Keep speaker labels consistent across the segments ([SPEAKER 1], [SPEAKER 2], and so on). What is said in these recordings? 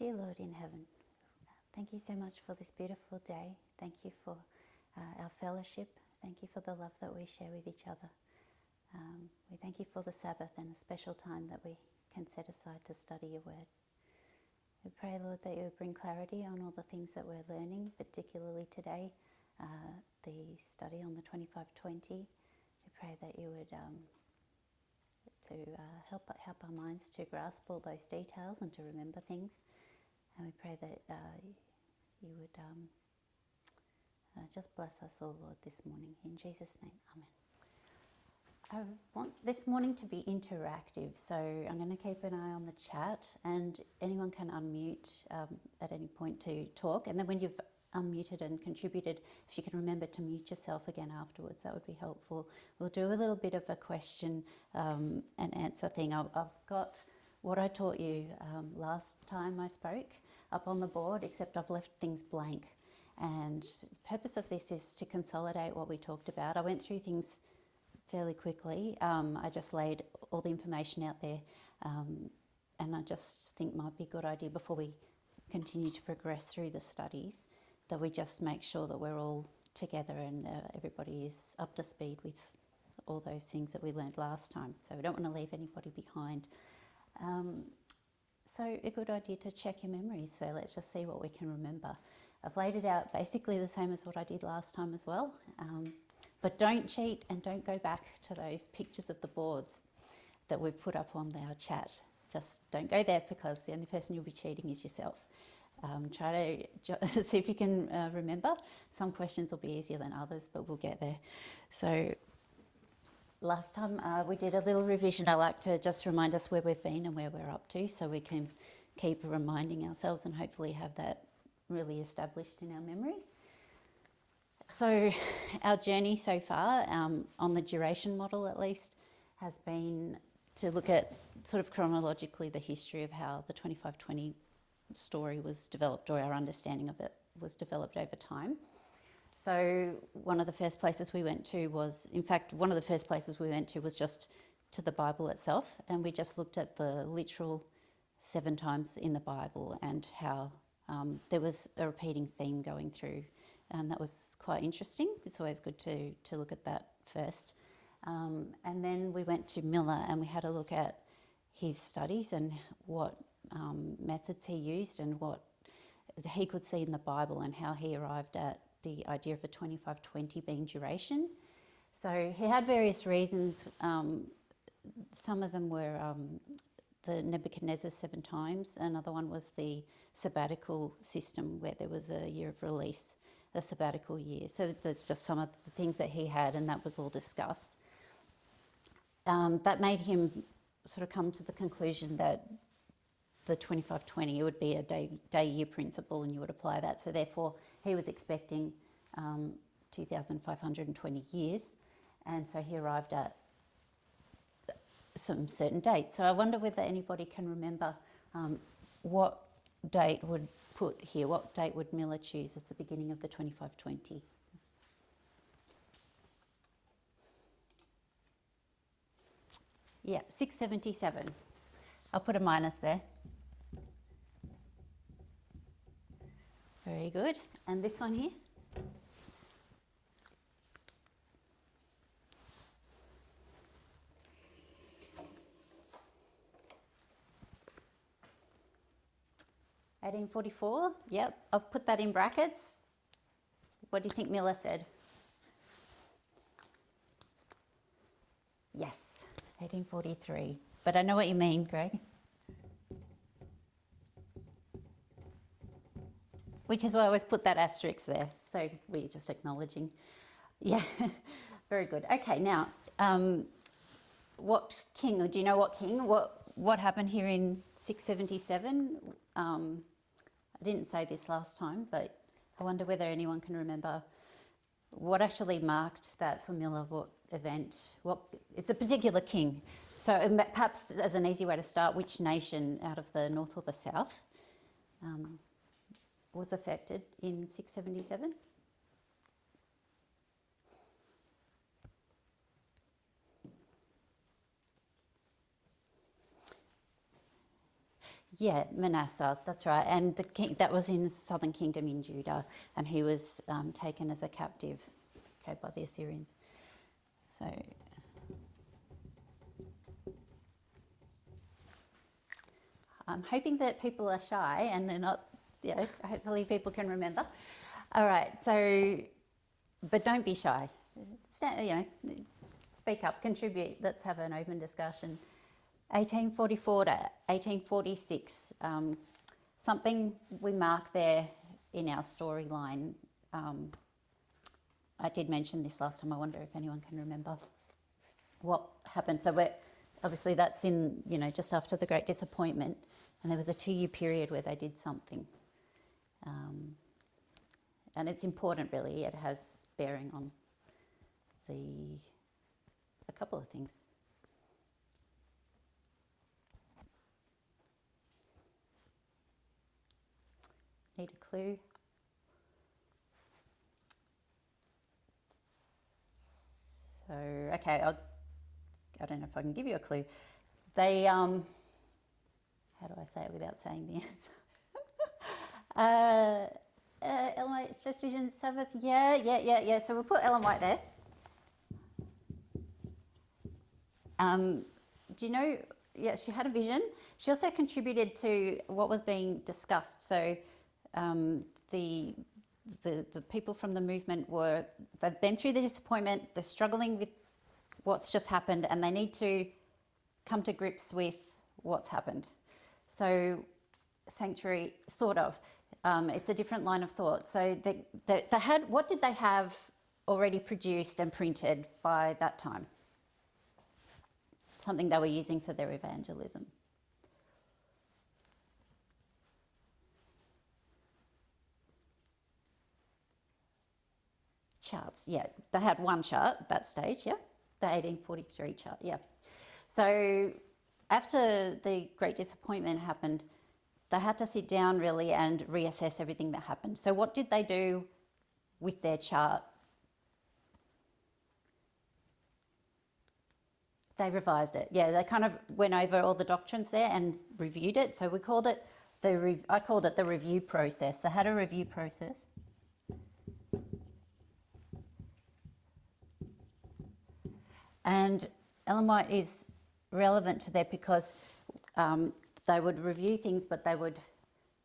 [SPEAKER 1] Dear Lord in heaven, thank you so much for this beautiful day. Thank you for our fellowship. Thank you for the love that we share with each other. We thank you for the Sabbath and a special time that we can set aside to study your word. We pray, Lord, that you would bring clarity on all the things that we're learning, particularly today, the study on the 2520. We pray that you would help our minds to grasp all those details and to remember things. And we pray that you would just bless us all, Lord, this morning. In Jesus' name, amen. I want this morning to be interactive, so I'm going to keep an eye on the chat, and anyone can unmute at any point to talk. And then when you've unmuted and contributed, if you can remember to mute yourself again afterwards, that would be helpful. We'll do a little bit of a question and answer thing. I've got what I taught you last time I spoke up on the board, except I've left things blank. And the purpose of this is to consolidate what we talked about. I went through things fairly quickly. I just laid all the information out there, and I just think might be a good idea before we continue to progress through the studies that we just make sure that we're all together and everybody is up to speed with all those things that we learned last time. So we don't want to leave anybody behind. So a good idea to check your memories. So let's just see what we can remember. I've laid it out basically the same as what I did last time as well. But don't cheat and don't go back to those pictures of the boards that we've put up on our chat. Just don't go there, because the only person you'll be cheating is yourself. Try to see if you can remember. Some questions will be easier than others, but we'll get there. So last time we did a little revision. I like to just remind us where we've been and where we're up to, so we can keep reminding ourselves and hopefully have that really established in our memories. So our journey so far, on the duration model at least, has been to look at sort of chronologically the history of how the 2520 story was developed, or our understanding of it was developed over time. So one of the first places we went to was just to the Bible itself, and we just looked at the literal 7 times in the Bible and how there was a repeating theme going through, and that was quite interesting. It's always good to look at that first. And then we went to Miller and we had a look at his studies and what methods he used and what he could see in the Bible and how he arrived at the idea of a 2520 being duration. So he had various reasons. Some of them were the Nebuchadnezzar 7 times. Another one was the sabbatical system, where there was a year of release, a sabbatical year. So that's just some of the things that he had, and that was all discussed. That made him sort of come to the conclusion that the 2520, it would be a day-year principle, and you would apply that. So therefore, he was expecting 2,520 years, and so he arrived at some certain date. So I wonder whether anybody can remember what date would put here. What date would Miller choose as the beginning of the 2520? Yeah, 677. I'll put a minus there. Very good. And this one here? $1844. Yep, I'll put that in brackets. What do you think Miller said? Yes, 1843. But I know what you mean, Greg. Which is why I always put that asterisk there. So we're just acknowledging. Yeah, very good. Okay, now, what king, or do you know what king? What happened here in 677? I didn't say this last time, but I wonder whether anyone can remember what actually marked that for Miller, what event, it's a particular king. So perhaps as an easy way to start, which nation out of the north or the south was affected in 677? Yeah, Manasseh, that's right. And the king, that was in the southern kingdom in Judah, and he was taken as a captive, okay, by the Assyrians. So I'm hoping that people are shy and they're not, hopefully people can remember. All right, so, but don't be shy. Speak up, contribute, let's have an open discussion. 1844 to 1846, something we mark there in our storyline. I did mention this last time. I wonder if anyone can remember what happened. So obviously that's in, just after the Great Disappointment, and there was a 2-year period where they did something. And it's important, really. It has bearing on a couple of things. Need a clue? So, okay, I don't know if I can give you a clue. They, how do I say it without saying the answer? Ellen White, First Vision, Sabbath, yeah. So we'll put Ellen White there. Do you know, she had a vision. She also contributed to what was being discussed. So the people from the movement they've been through the disappointment, they're struggling with what's just happened, and they need to come to grips with what's happened. So sanctuary, sort of, it's a different line of thought. So they had, what did they have already produced and printed by that time? Something they were using for their evangelism. Charts, yeah. They had one chart at that stage, yeah. The 1843 chart, yeah. So after the Great Disappointment happened, they had to sit down really and reassess everything that happened. So what did they do with their chart? They revised it. Yeah, they kind of went over all the doctrines there and reviewed it. So we called it I called it the review process. They had a review process. And Ellen White is relevant to that because they would review things, but they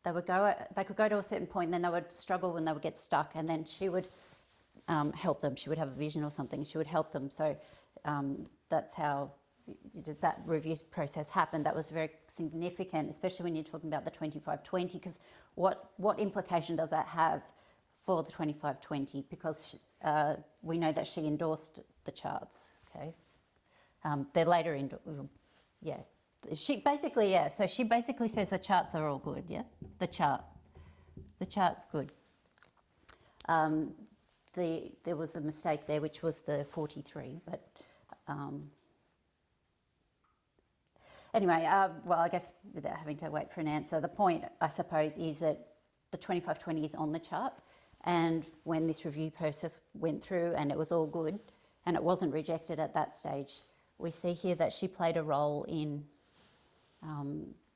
[SPEAKER 1] could go to a certain point, and then they would struggle and they would get stuck, and then she would help them. She would have a vision or something. She would help them. So that's how that review process happened. That was very significant, especially when you're talking about the 2520, because what implication does that have for the 2520? Because we know that she endorsed the charts. Okay, they're later yeah. She basically, yeah. So she basically says the charts are all good. Yeah, the chart's good. There was a mistake there, which was the 43, but. Anyway, well, I guess without having to wait for an answer, the point, I suppose, is that the 2520 is on the chart, and when this review process went through and it was all good, and it wasn't rejected at that stage, we see here that she played a role in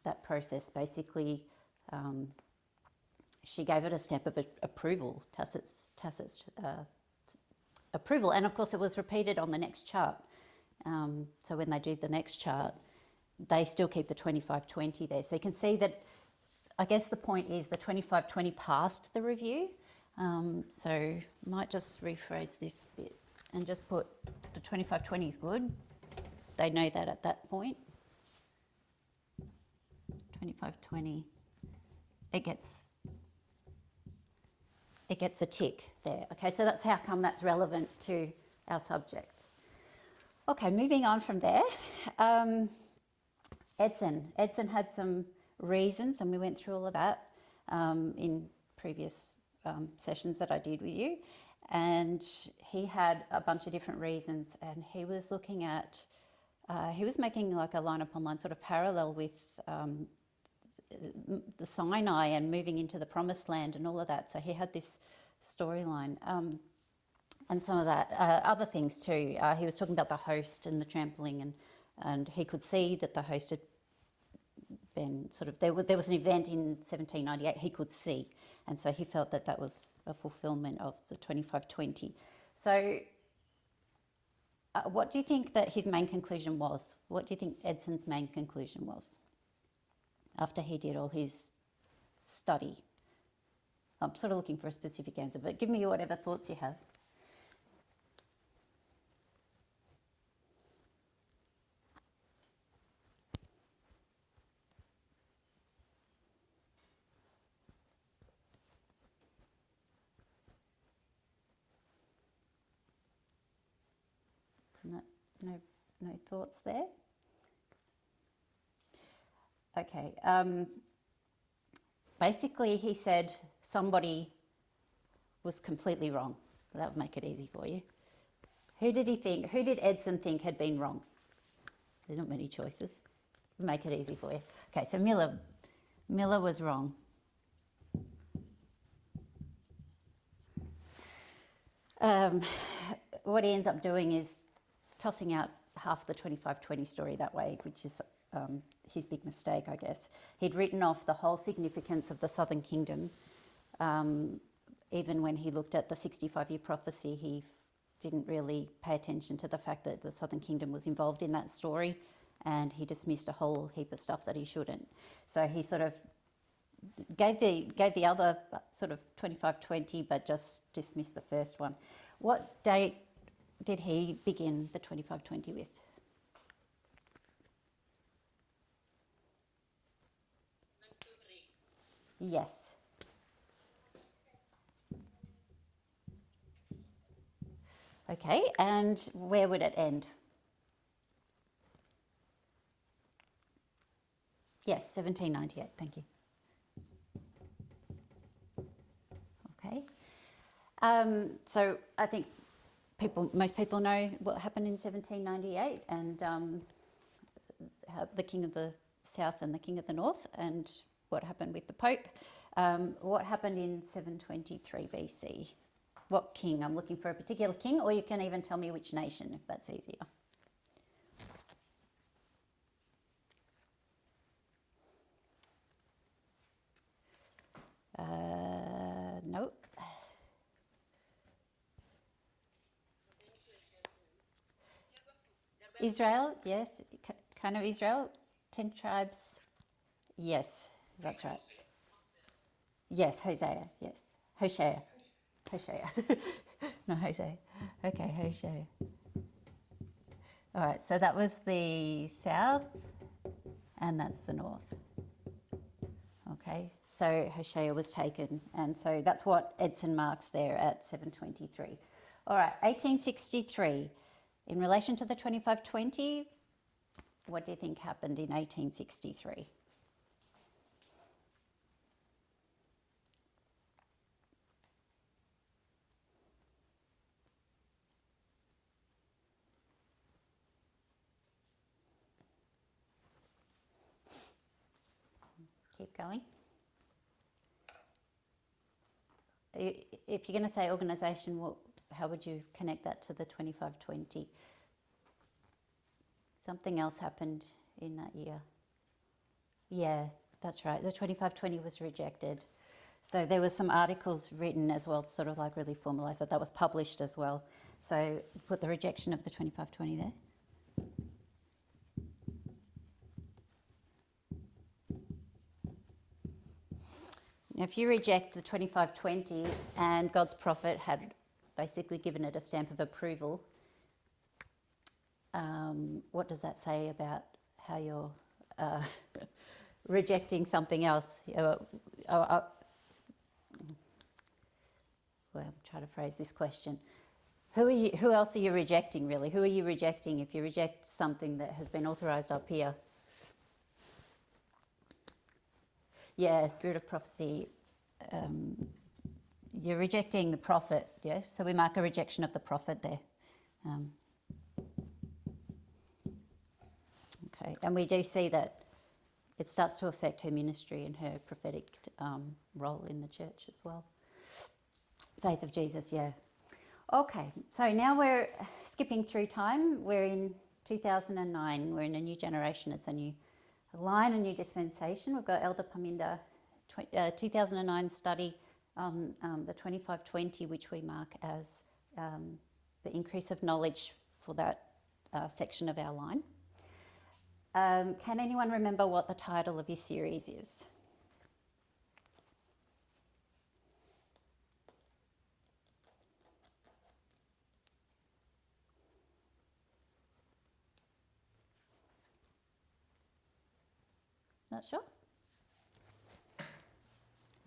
[SPEAKER 1] that process. Basically, she gave it a stamp of approval, tacit approval, and of course it was repeated on the next chart. So when they do the next chart, they still keep the 2520 there. So you can see that, I guess the point is the 2520 passed the review. So might just rephrase this bit and just put the 2520 is good. They know that at that point. 2520, it gets a tick there. Okay, so that's how come that's relevant to our subject. Okay, moving on from there. Edson had some reasons, and we went through all of that in previous sessions that I did with you. And he had a bunch of different reasons, and he was looking at, he was making like a line upon line sort of parallel with the Sinai and moving into the Promised Land and all of that. So he had this storyline and some of that, other things too. He was talking about the host and the trampling, and he could see that the host had been sort of, there was an event in 1798 he could see, and so he felt that that was a fulfilment of the 2520. So what do you think that his main conclusion was? What do you think Edson's main conclusion was after he did all his study? I'm sort of looking for a specific answer, but give me whatever thoughts you have. No thoughts there? Okay. Basically, he said somebody was completely wrong. That would make it easy for you. Who did Edson think had been wrong? There's not many choices. Make it easy for you. Okay, so Miller was wrong. What he ends up doing is tossing out half the 2520 story that way, which is his big mistake, I guess. He'd written off the whole significance of the Southern Kingdom. Even when he looked at the 65-year prophecy, he didn't really pay attention to the fact that the Southern Kingdom was involved in that story, and he dismissed a whole heap of stuff that he shouldn't. So he sort of gave the other sort of 2520, but just dismissed the first one. What date did he begin the 2520 with? Yes. Okay, and where would it end? Yes, 1798, thank you. Okay. So I think most people know what happened in 1798, and the King of the South and the King of the North, and what happened with the Pope. What happened in 723 BC? What king? I'm looking for a particular king, or you can even tell me which nation if that's easier. Nope. Israel, yes. Kind of Israel. 10 tribes. Yes, that's right. Yes, Hosea, yes. Hosea. No, Hosea. Okay, Hosea. All right, so that was the south, and that's the north. Okay, so Hosea was taken, and so that's what Edson marks there at 723. All right, 1863. In relation to the 2520, what do you think happened in 1863? Keep going. If you're going to say organisation, how would you connect that to the 2520? Something else happened in that year. Yeah, that's right. The 2520 was rejected. So there were some articles written as well to sort of like really formalise that. That was published as well. So put the rejection of the 2520 there. Now, if you reject the 2520 and God's prophet had basically given it a stamp of approval, what does that say about how you're rejecting something else? Well, I'm trying to phrase this question. Who else are you rejecting, really? Who are you rejecting if you reject something that has been authorised up here? Yeah, spirit of prophecy. You're rejecting the prophet, yes? So we mark a rejection of the prophet there. Okay, and we do see that it starts to affect her ministry and her prophetic role in the church as well. Faith of Jesus, yeah. Okay, so now we're skipping through time. We're in 2009. We're in a new generation. It's a new Line, a New Dispensation. We've got Elder Parminder 2009 study on the 2520, which we mark as the increase of knowledge for that section of our line. Can anyone remember what the title of this series is? Not sure?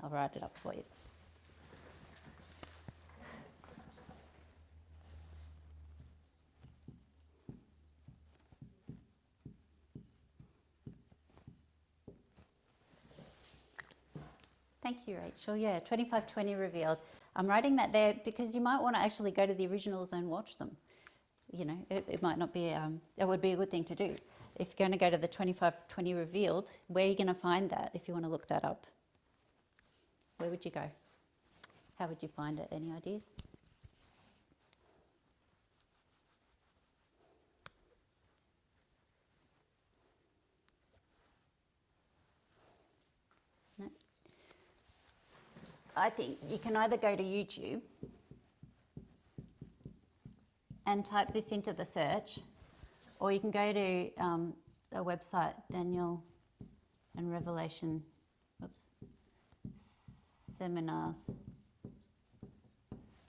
[SPEAKER 1] I'll write it up for you. Thank you, Rachel. Yeah, 2520 revealed. I'm writing that there because you might want to actually go to the originals and watch them. You know, it might not be, it would be a good thing to do. If you're going to go to the 2520 revealed, where are you going to find that if you want to look that up? Where would you go? How would you find it? Any ideas? No. I think you can either go to YouTube and type this into the search, or you can go to a website, Daniel and Revelation, seminars.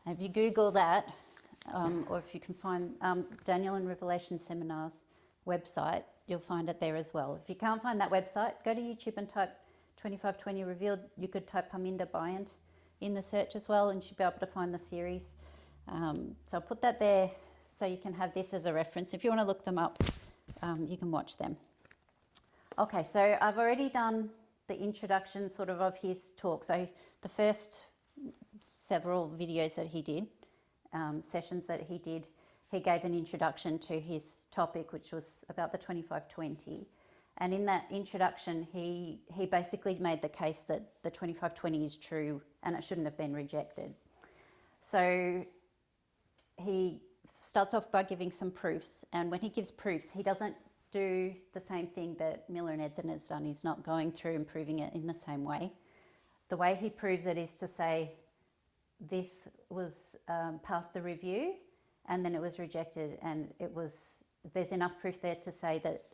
[SPEAKER 1] If you Google that, or if you can find Daniel and Revelation seminars website, you'll find it there as well. If you can't find that website, go to YouTube and type 2520 revealed. You could type Parminder Bryant in the search as well, and you should be able to find the series. So I'll put that there so you can have this as a reference. If you want to look them up, you can watch them. Okay, so I've already done the introduction sort of his talk. So the first several videos that he did, sessions that he did, he gave an introduction to his topic, which was about the 2520. And in that introduction, he basically made the case that the 2520 is true and it shouldn't have been rejected. So he starts off by giving some proofs, and when he gives proofs, he doesn't do the same thing that Miller and Nedson has done. He's not going through and proving it in the same way. The way he proves it is to say this was past the review and then it was rejected, and there's enough proof there to say that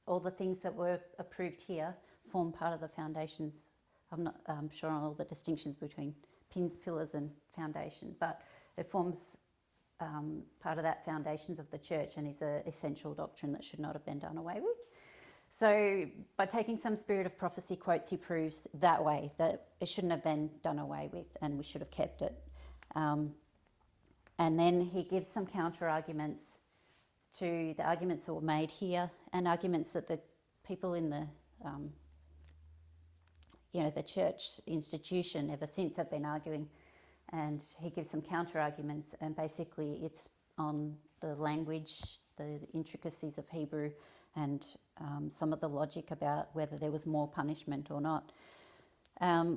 [SPEAKER 1] all the things that were approved here form part of the foundations. I'm not sure on all the distinctions between pins, pillars and foundation, but it forms part of that foundations of the church and is an essential doctrine that should not have been done away with. So by taking some Spirit of Prophecy quotes, he proves that way, that it shouldn't have been done away with and we should have kept it. And then he gives some counter arguments to the arguments that were made here, and arguments that the people in the the church institution ever since have been arguing. And he gives some counter arguments, and basically it's on the language, the intricacies of Hebrew, and some of the logic about whether there was more punishment or not.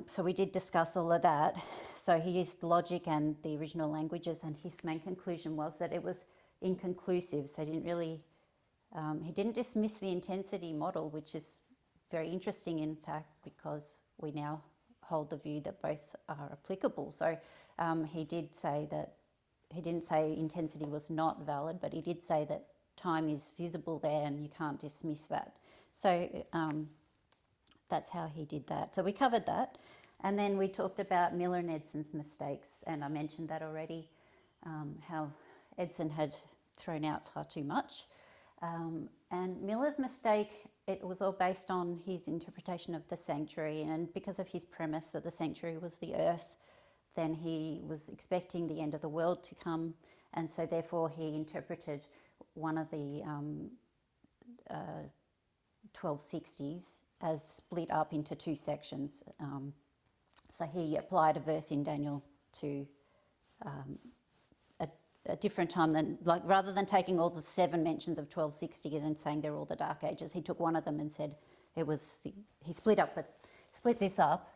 [SPEAKER 1] So we did discuss all of that. So he used logic and the original languages, and his main conclusion was that it was inconclusive. So he didn't dismiss the intensity model, which is very interesting, in fact, because we now hold the view that both are applicable. So he did say that, he didn't say intensity was not valid, but he did say that time is visible there and you can't dismiss that. So that's how he did that. So we covered that. And then we talked about Miller and Edson's mistakes, and I mentioned that already, how Edson had thrown out far too much. And Miller's mistake, it was all based on his interpretation of the sanctuary, and because of his premise that the sanctuary was the earth, then he was expecting the end of the world to come, and so therefore he interpreted one of the 1260s as split up into two sections. So he applied a verse in Daniel to a different time than, like, rather than taking all the 7 mentions of 1260 and saying they're all the Dark Ages, he took one of them and said he split this up,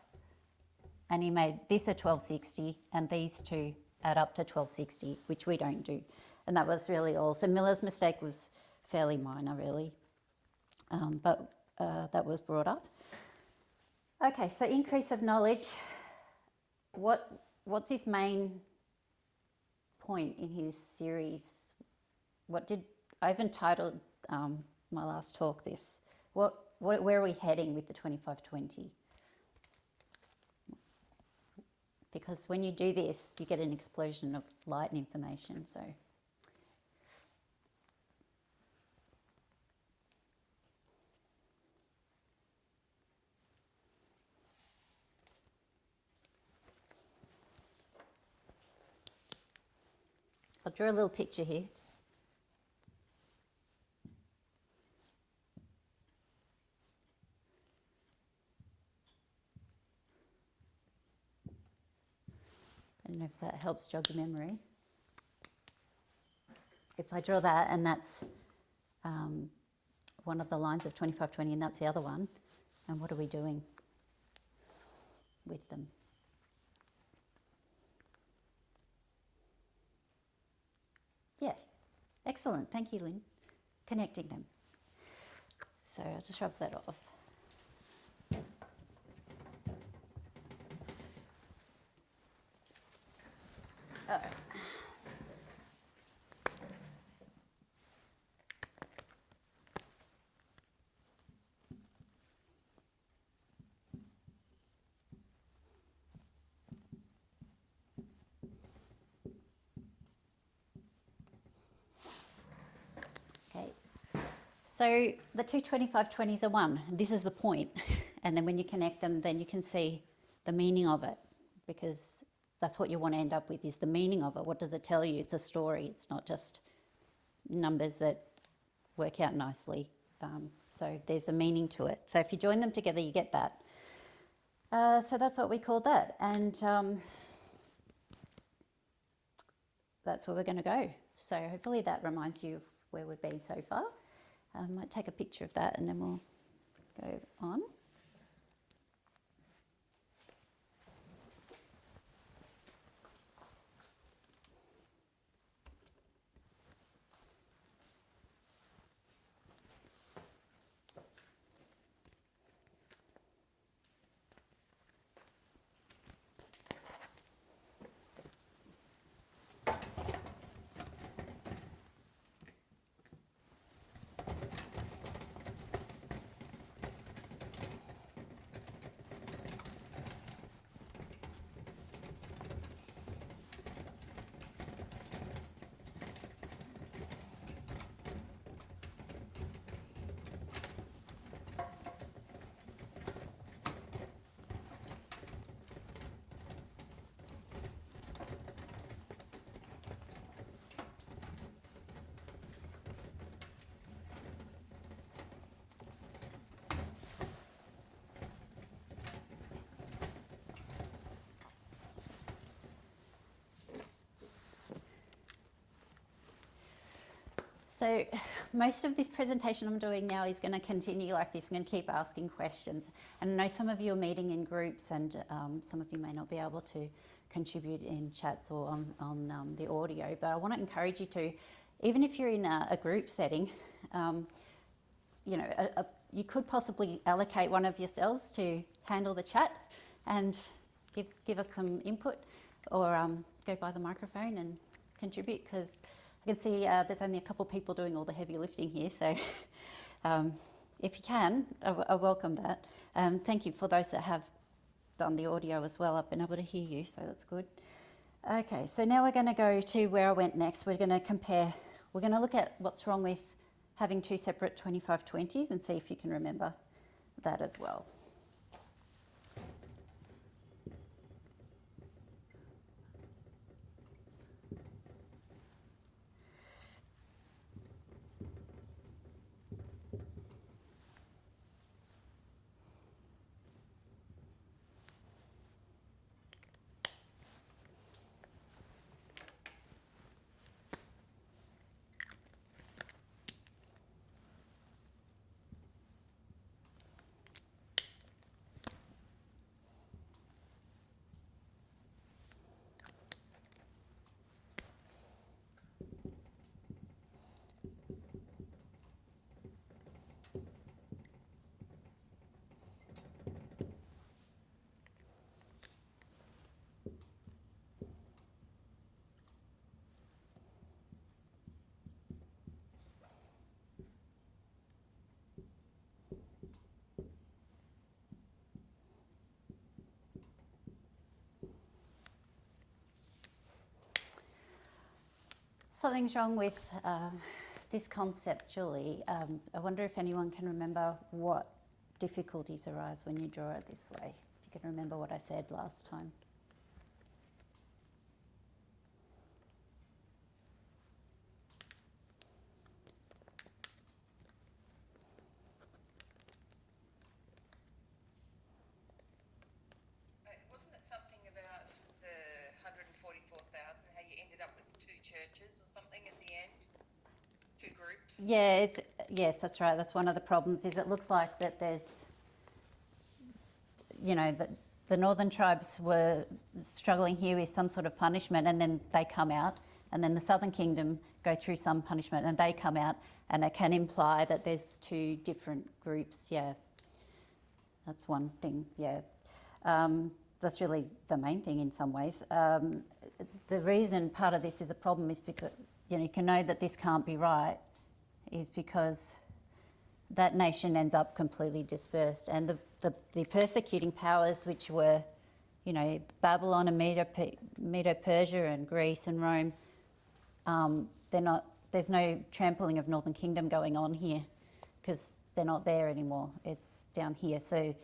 [SPEAKER 1] and he made this a 1260 and these two add up to 1260, which we don't do. And that was really all. So Miller's mistake was fairly minor, really. But that was brought up. Okay, so increase of knowledge. What's his main point in his series? I've entitled my last talk this. Where are we heading with the 2520? Because when you do this, you get an explosion of light and information. So, I'll draw a little picture here. I don't know if that helps jog your memory. If I draw that, and that's one of the lines of 2520, and that's the other one, and what are we doing with them? Yeah, excellent. Thank you, Lynn. Connecting them. So I'll just rub that off. All right. Okay, so the two 2520s are one. This is the point. And then when you connect them, then you can see the meaning of it, because that's what you want to end up with, is the meaning of it. What does it tell you? It's a story. It's not just numbers that work out nicely. So there's a meaning to it. So if you join them together, you get that. So that's what we call that. And that's where we're going to go. So hopefully that reminds you of where we've been so far. I might take a picture of that and then we'll go on. So most of this presentation I'm doing now is going to continue like this. I'm going to keep asking questions. And I know some of you are meeting in groups, and some of you may not be able to contribute in chats or on the audio, but I want to encourage you to, even if you're in a group setting, you know, you could possibly allocate one of yourselves to handle the chat and give us some input, or go by the microphone and contribute, because I can see there's only a couple of people doing all the heavy lifting here, so if you can, I welcome that. Thank you for those that have done the audio as well. I've been able to hear you, so that's good. Okay, so now we're going to go to where I went next. We're going to compare, we're going to look at what's wrong with having two separate 2520s and see if you can remember that as well. Something's wrong with this conceptually. I wonder if anyone can remember what difficulties arise when you draw it this way. If you can remember what I said last time.
[SPEAKER 2] Wasn't it something about the 144,000, how you ended up with 2 churches or something at the end? 2 groups?
[SPEAKER 1] Yeah, yes, that's right. That's one of the problems, is it looks like that there's, you know, the northern tribes were struggling here with some sort of punishment, and then they come out, and then the southern kingdom go through some punishment and they come out, and it can imply that there's 2 different groups. Yeah, that's one thing. Yeah. That's really the main thing in some ways. The reason part of this is a problem is because, you know, you can know that this can't be right, is because that nation ends up completely dispersed, and the persecuting powers, which were, you know, Babylon and Medo-Persia and Greece and Rome, there's no trampling of Northern Kingdom going on here, because they're not there anymore. It's down here. So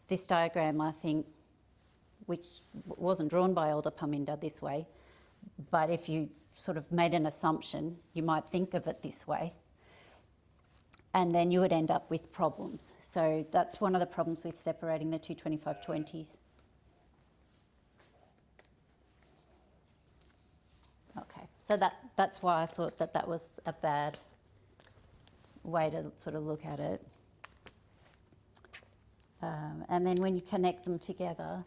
[SPEAKER 1] this diagram, I think, which wasn't drawn by Elder Paminda this way, but if you sort of made an assumption, you might think of it this way, and then you would end up with problems. So that's one of the problems with separating the 2 25-20s. Okay, so that's why I thought that was a bad way to sort of look at it. And then when you connect them together,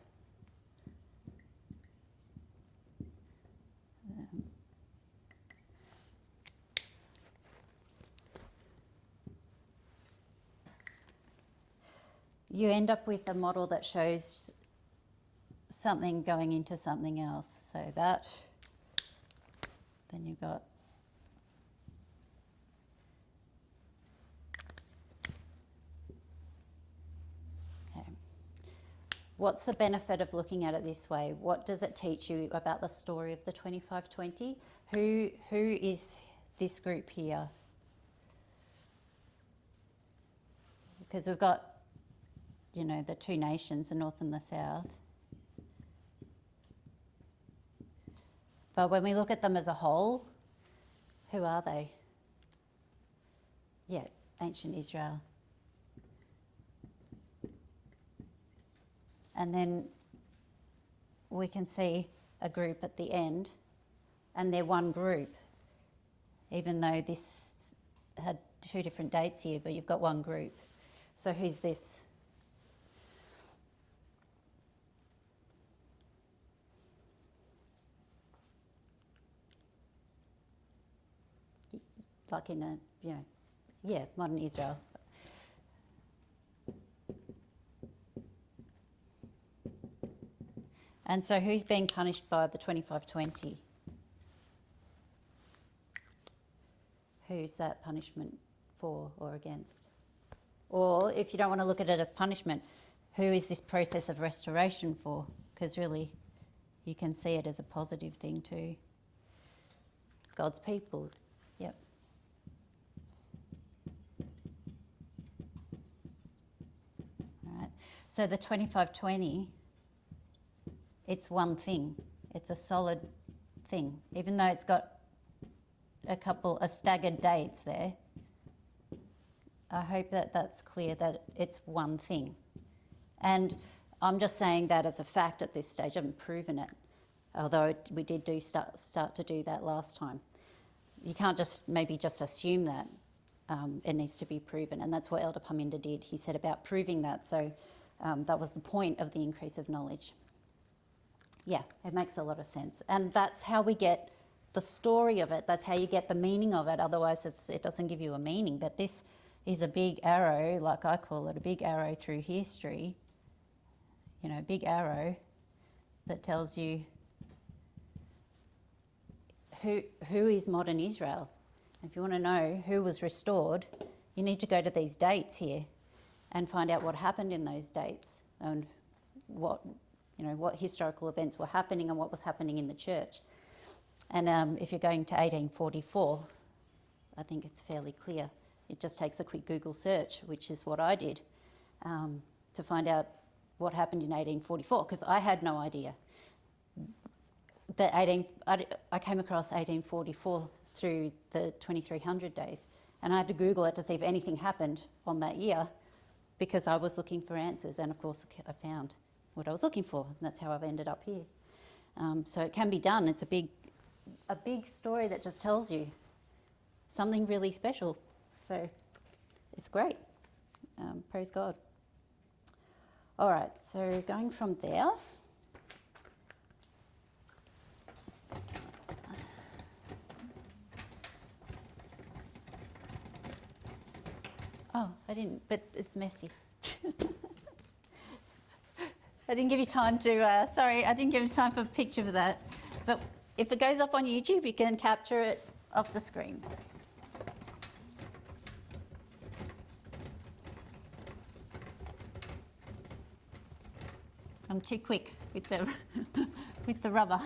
[SPEAKER 1] you end up with a model that shows something going into something else. So that, then you've got what's the benefit of looking at it this way? What does it teach you about the story of the 25-20? Who is this group here? Because we've got, you know, the 2 nations, the north and the south. But when we look at them as a whole, who are they? Yeah, ancient Israel. And then we can see a group at the end, and they're one group, even though this had 2 different dates here, but you've got one group. So who's this? Like in a, you know, yeah, modern Israel. And so who's being punished by the 25-20? Who's that punishment for or against? Or if you don't want to look at it as punishment, who is this process of restoration for? Because really, you can see it as a positive thing too. God's people. Yep. All right. So the 25-20, it's one thing. It's a solid thing. Even though it's got a staggered dates there, I hope that that's clear that it's one thing. And I'm just saying that as a fact at this stage. I haven't proven it, although we did start to do that last time. You can't just assume that. It needs to be proven, and that's what Elder Paminda did. He said about proving that. So that was the point of the increase of knowledge. Yeah, it makes a lot of sense. And that's how we get the story of it. That's how you get the meaning of it. Otherwise, it doesn't give you a meaning. But this is a big arrow, like I call it, a big arrow through history. You know, a big arrow that tells you who is modern Israel. And if you want to know who was restored, you need to go to these dates here and find out what happened in those dates and what historical events were happening and what was happening in the church. And if you're going to 1844, I think it's fairly clear. It just takes a quick Google search, which is what I did, to find out what happened in 1844, because I had no idea. I came across 1844 through the 2300 days, and I had to Google it to see if anything happened on that year, because I was looking for answers, and of course I found what I was looking for, and that's how I've ended up here. So it can be done. It's a big story that just tells you something really special. So it's great. Praise God. All right, so going from there. Oh, I didn't, but it's messy. I didn't give you time to, sorry, I didn't give you time for a picture of that. But if it goes up on YouTube, you can capture it off the screen. I'm too quick with the, with the rubber.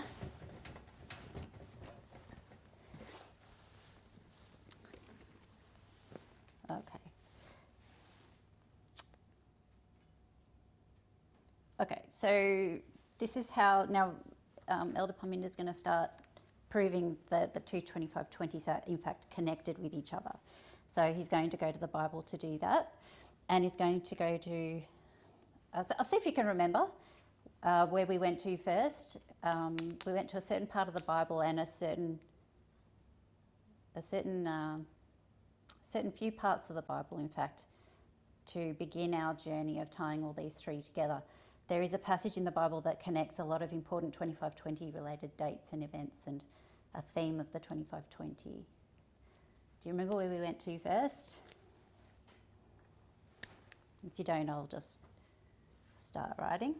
[SPEAKER 1] Okay, so this is how now Elder Parminder is going to start proving that the two 2520s are in fact connected with each other. So he's going to go to the Bible to do that, and he's going to go to, I'll see if you can remember where we went to first. We went to a certain part of the Bible and a certain few parts of the Bible, in fact, to begin our journey of tying all these three together. There is a passage in the Bible that connects a lot of important 2520 related dates and events and a theme of the 2520. Do you remember where we went to first? If you don't, I'll just start writing.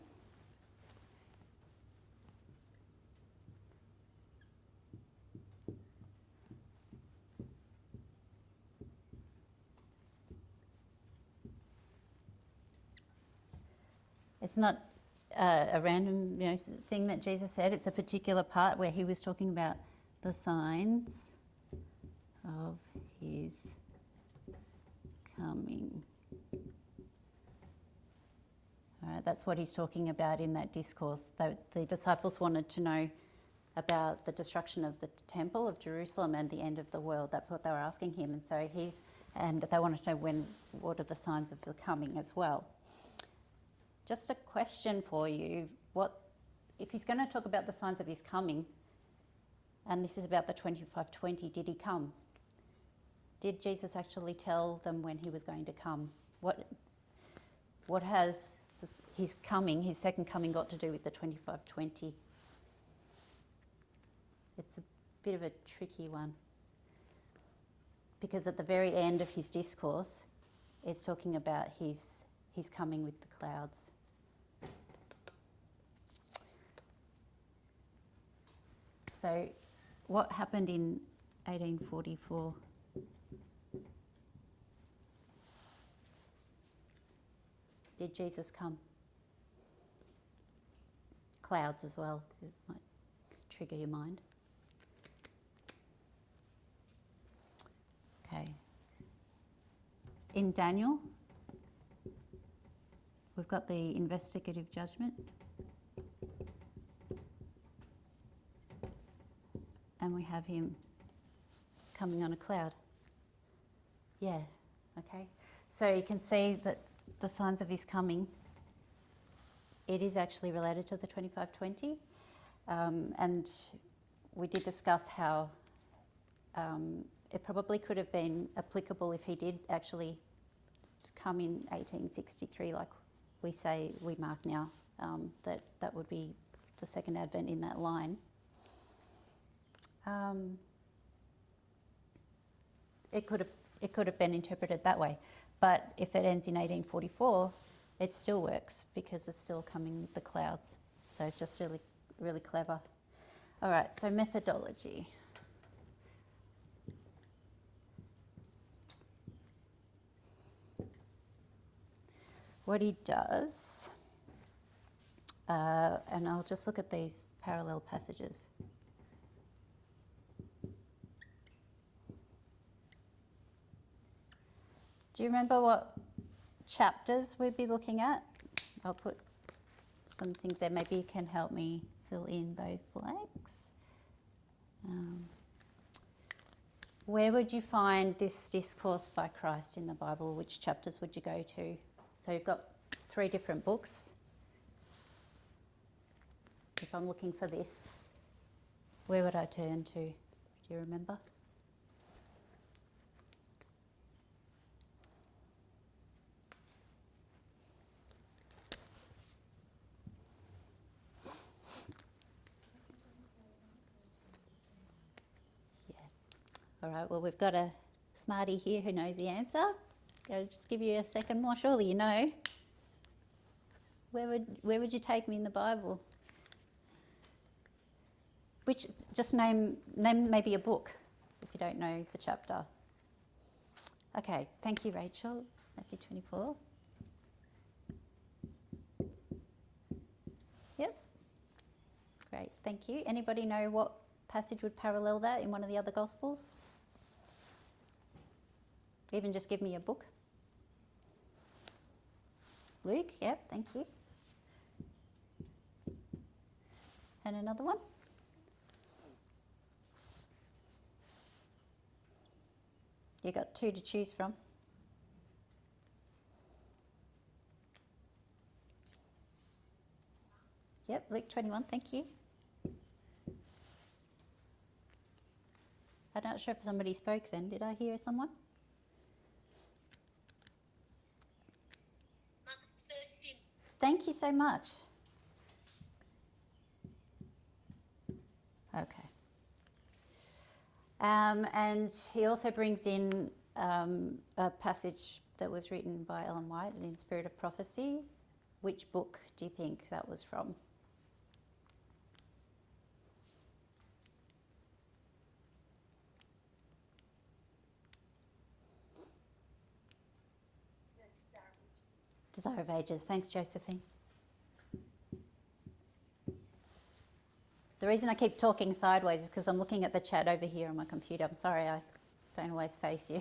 [SPEAKER 1] It's not a random thing that Jesus said. It's a particular part where he was talking about the signs of his coming. All right, that's what he's talking about in that discourse. The disciples wanted to know about the destruction of the temple of Jerusalem and the end of the world. That's what they were asking him. And so and they wanted to know what are the signs of the coming as well. Just a question for you, if he's going to talk about the signs of his coming, and this is about the 2520, did he come? Did Jesus actually tell them when he was going to come? What has his coming, his second coming, got to do with the 2520? It's a bit of a tricky one, because at the very end of his discourse, it's talking about his coming with the clouds. So what happened in 1844? Did Jesus come? Clouds as well, it might trigger your mind. Okay. In Daniel, we've got the investigative judgment. And we have him coming on a cloud. Yeah, okay. So you can see that the signs of his coming, it is actually related to the 2520. And we did discuss how it probably could have been applicable if he did actually come in 1863, like we mark now, that would be the second advent in that line. It could have been interpreted that way, but if it ends in 1844, it still works because it's still coming with the clouds. So it's just really, really clever. All right, so methodology. What he does, and I'll just look at these parallel passages. Do you remember what chapters we'd be looking at? I'll put some things there. Maybe you can help me fill in those blanks. Where would you find this discourse by Christ in the Bible? Which chapters would you go to? So you've got 3 different books. If I'm looking for this, where would I turn to? Do you remember? All right, well, we've got a smarty here who knows the answer. I'll just give you a second more. Surely you know. Where would you take me in the Bible? Which, just name maybe a book if you don't know the chapter. Okay, thank you, Rachel. Matthew 24. Yep. Great, thank you. Anybody know what passage would parallel that in one of the other Gospels? Even just give me a book. Luke, yep, thank you. And another one? You got 2 to choose from. Yep, Luke 21, thank you. I'm not sure if somebody spoke then. Did I hear someone? Thank you so much. Okay. And he also brings in a passage that was written by Ellen White in Spirit of Prophecy. Which book do you think that was from? Desire of Ages. Thanks, Josephine. The reason I keep talking sideways is because I'm looking at the chat over here on my computer. I'm sorry, I don't always face you.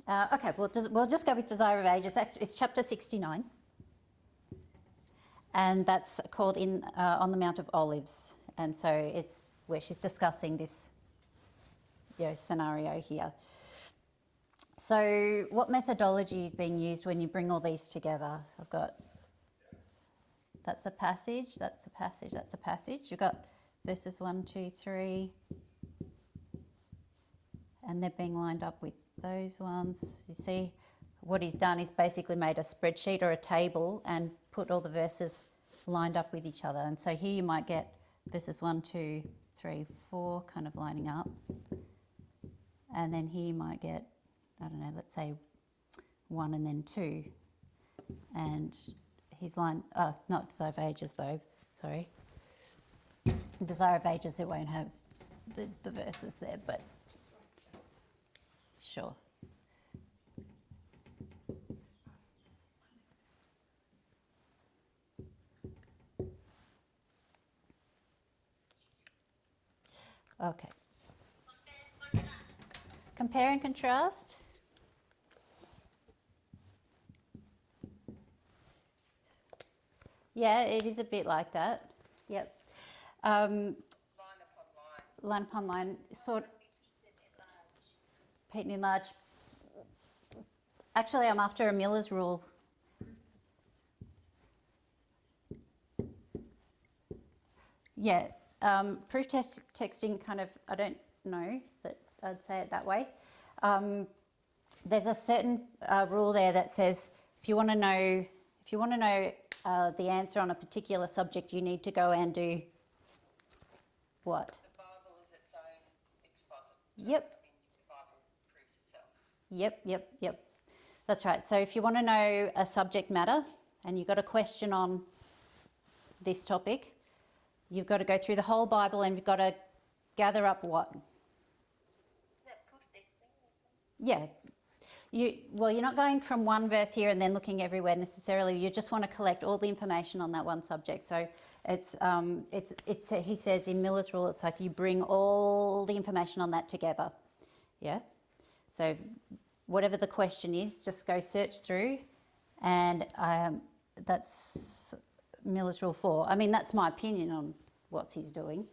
[SPEAKER 1] Okay, we'll just go with Desire of Ages. It's chapter 69. And that's called On the Mount of Olives. And so it's where she's discussing this scenario here. So what methodology is being used when you bring all these together? I've got, that's a passage, that's a passage, that's a passage. You've got verses 1, 2, 3, and they're being lined up with those ones. You see, what he's done is basically made a spreadsheet or a table and put all the verses lined up with each other. And so here you might get verses 1, 2, 3, 4 kind of lining up. And then here you might get, I don't know, let's say 1 and then 2. And his line, not Desire of Ages though, sorry. Desire of Ages, it won't have the verses there, but sure. Okay. Compare and contrast. Yeah, it is a bit like that. Yep.
[SPEAKER 2] Line upon
[SPEAKER 1] Line, sort. Patent enlarge. Actually, I'm after a Miller's rule. Yeah, proof texting kind of, I don't know that I'd say it that way. There's a certain rule there that says if you want to know the answer on a particular subject, you need to go and do what?
[SPEAKER 2] The Bible is its own expositor.
[SPEAKER 1] Yep.
[SPEAKER 2] I mean, the Bible proves itself.
[SPEAKER 1] Yep. That's right. So if you want to know a subject matter and you've got a question on this topic, you've got to go through the whole Bible and you've got to gather up what? Yeah. You're not going from one verse here and then looking everywhere necessarily. You just want to collect all the information on that one subject. So it's he says in Miller's rule, it's like you bring all the information on that together. Yeah. So whatever the question is, just go search through, and that's Miller's Rule 4. I mean, that's my opinion on what he's doing.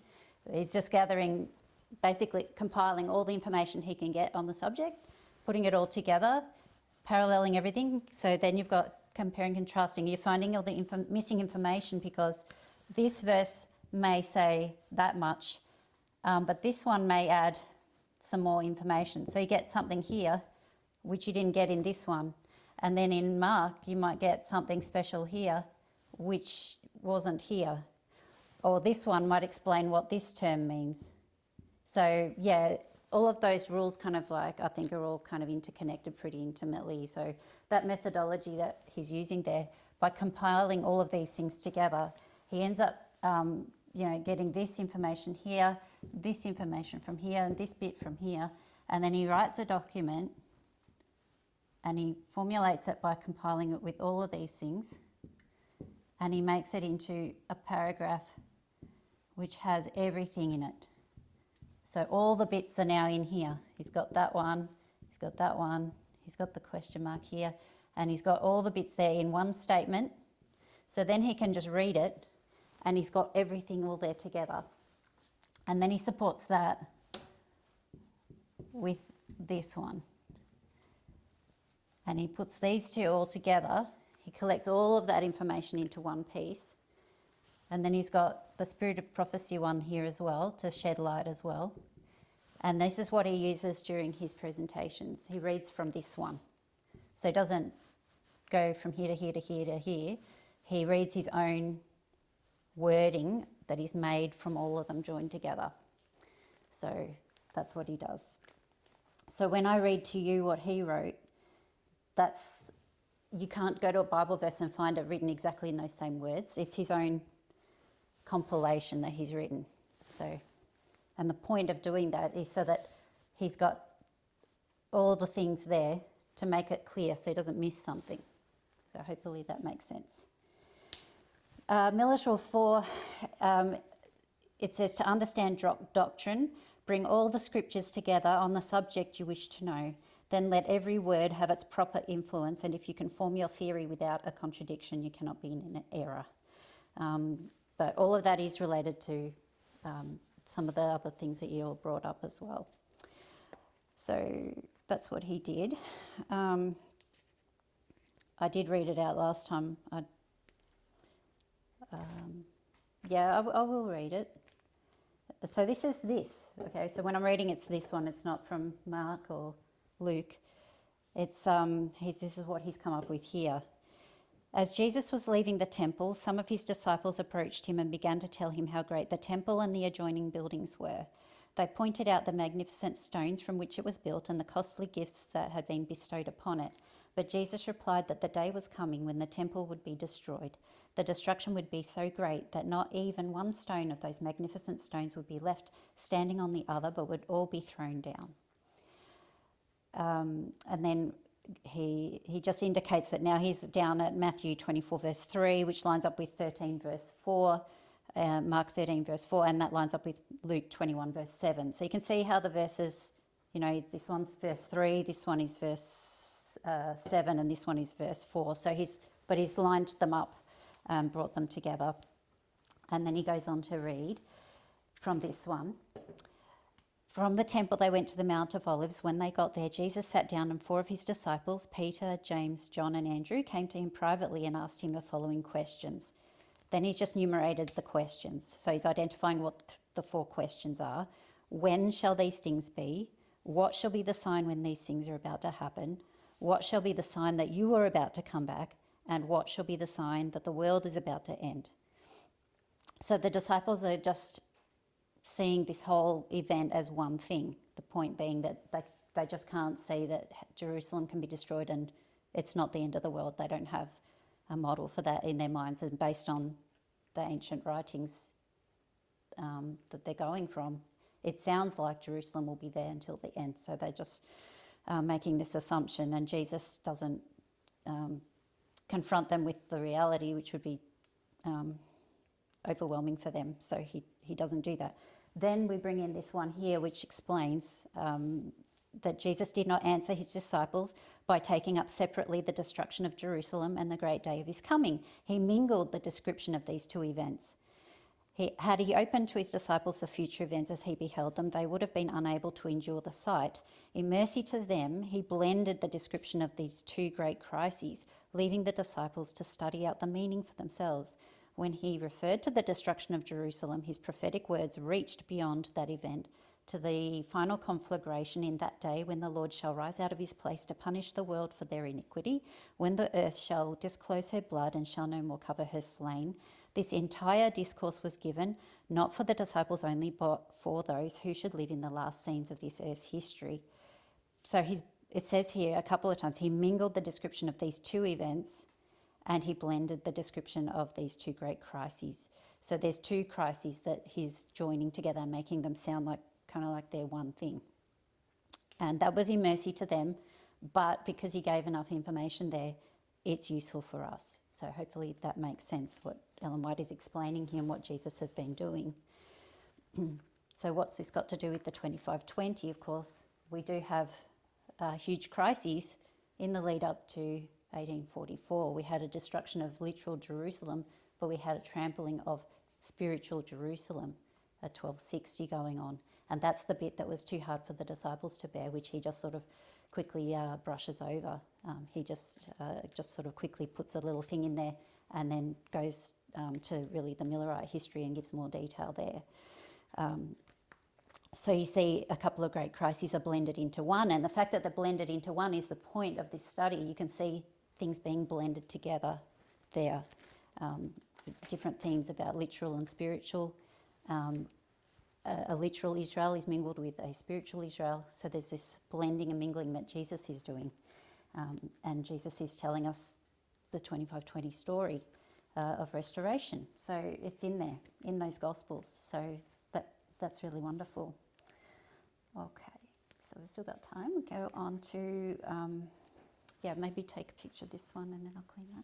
[SPEAKER 1] He's just gathering, basically compiling all the information he can get on the subject, putting it all together, paralleling everything. So then you've got comparing, contrasting. You're finding all the missing information because this verse may say that much, but this one may add some more information. So you get something here which you didn't get in this one. And then in Mark, you might get something special here which wasn't here. Or this one might explain what this term means. So yeah, all of those rules kind of like, I think, are all kind of interconnected pretty intimately. So that methodology that he's using there, by compiling all of these things together, he ends up getting this information here, this information from here, and this bit from here. And then he writes a document and he formulates it by compiling it with all of these things. And he makes it into a paragraph which has everything in it. So all the bits are now in here. He's got that one, he's got that one, he's got the question mark here, and he's got all the bits there in one statement. So then he can just read it, and he's got everything all there together. And then he supports that with this one. And he puts these two all together. He collects all of that information into one piece. And then he's got the Spirit of Prophecy one here as well, to shed light as well. And this is what he uses during his presentations. He reads from this one. So he doesn't go from here to here to here to here. He reads his own wording that is made from all of them joined together. So that's what he does. So when I read to you what he wrote, you can't go to a Bible verse and find it written exactly in those same words. It's his own compilation that he's written. So, and the point of doing that is so that he's got all the things there to make it clear so he doesn't miss something. So hopefully that makes sense. Miller's Rule 4, it says to understand doctrine, bring all the scriptures together on the subject you wish to know. Then let every word have its proper influence, and if you can form your theory without a contradiction, you cannot be in an error. But all of that is related to some of the other things that you all brought up as well. So that's what he did. I did read it out last time. I will read it. So this is this. Okay, so when I'm reading, it's this one. It's not from Mark or Luke. It's this is what he's come up with here. As Jesus was leaving the temple, some of his disciples approached him and began to tell him how great the temple and the adjoining buildings were. They pointed out the magnificent stones from which it was built and the costly gifts that had been bestowed upon it. But Jesus replied that the day was coming when the temple would be destroyed. The destruction would be so great that not even one stone of those magnificent stones would be left standing on the other, but would all be thrown down. And then he just indicates that now he's down at Matthew 24 verse 3, which lines up with 13 verse 4, Mark 13 verse 4, and that lines up with Luke 21 verse 7. So you can see how the verses, this one's verse 3, this one is verse 7, and this one is verse 4. So he's lined them up and brought them together. And then he goes on to read from this one. From the temple they went to the Mount of Olives. When they got there, Jesus sat down, and 4 of his disciples, Peter, James, John and Andrew, came to him privately and asked him the following questions. Then he's just enumerated the questions. So he's identifying what the 4 questions are. When shall these things be? What shall be the sign when these things are about to happen? What shall be the sign that you are about to come back? And what shall be the sign that the world is about to end? So the disciples are just seeing this whole event as one thing, the point being that they just can't see that Jerusalem can be destroyed and it's not the end of the world. They don't have a model for that in their minds, and based on the ancient writings that they're going from, it sounds like Jerusalem will be there until the end. So they're just making this assumption, and Jesus doesn't confront them with the reality, which would be overwhelming for them. So he doesn't do that. Then we bring in this one here, which explains that Jesus did not answer his disciples by taking up separately the destruction of Jerusalem and the great day of his coming. He mingled the description of these two events. Had he opened to his disciples the future events as he beheld them, they would have been unable to endure the sight. In mercy to them, he blended the description of these two great crises, leaving the disciples to study out the meaning for themselves. When he referred to the destruction of Jerusalem, his prophetic words reached beyond that event to the final conflagration in that day when the Lord shall rise out of his place to punish the world for their iniquity, when the earth shall disclose her blood and shall no more cover her slain. This entire discourse was given, not for the disciples only, but for those who should live in the last scenes of this earth's history. So it says here a couple of times, he mingled the description of these two events and he blended the description of these two great crises. So there's two crises that he's joining together, making them sound like kind of like they're one thing. And that was in mercy to them, but because he gave enough information there, it's useful for us. So hopefully that makes sense, what Ellen White is explaining here and what Jesus has been doing. So what's this got to do with the 2520? Of course, we do have huge crises in the lead up to 1844. We had a destruction of literal Jerusalem, but we had a trampling of spiritual Jerusalem at 1260 going on. And that's the bit that was too hard for the disciples to bear, which he just sort of quickly brushes over. He just sort of quickly puts a little thing in there and then goes to really the Millerite history and gives more detail there. So you see a couple of great crises are blended into one, and the fact that they're blended into one is the point of this study. You can see things being blended together there. Different themes about literal and spiritual. A literal Israel is mingled with a spiritual Israel. So there's this blending and mingling that Jesus is doing. And Jesus is telling us the 2520 story of restoration. So it's in there, in those Gospels. So that's really wonderful. Okay, so we've still got time. We'll go on to, maybe take a picture of this one and then I'll clean that.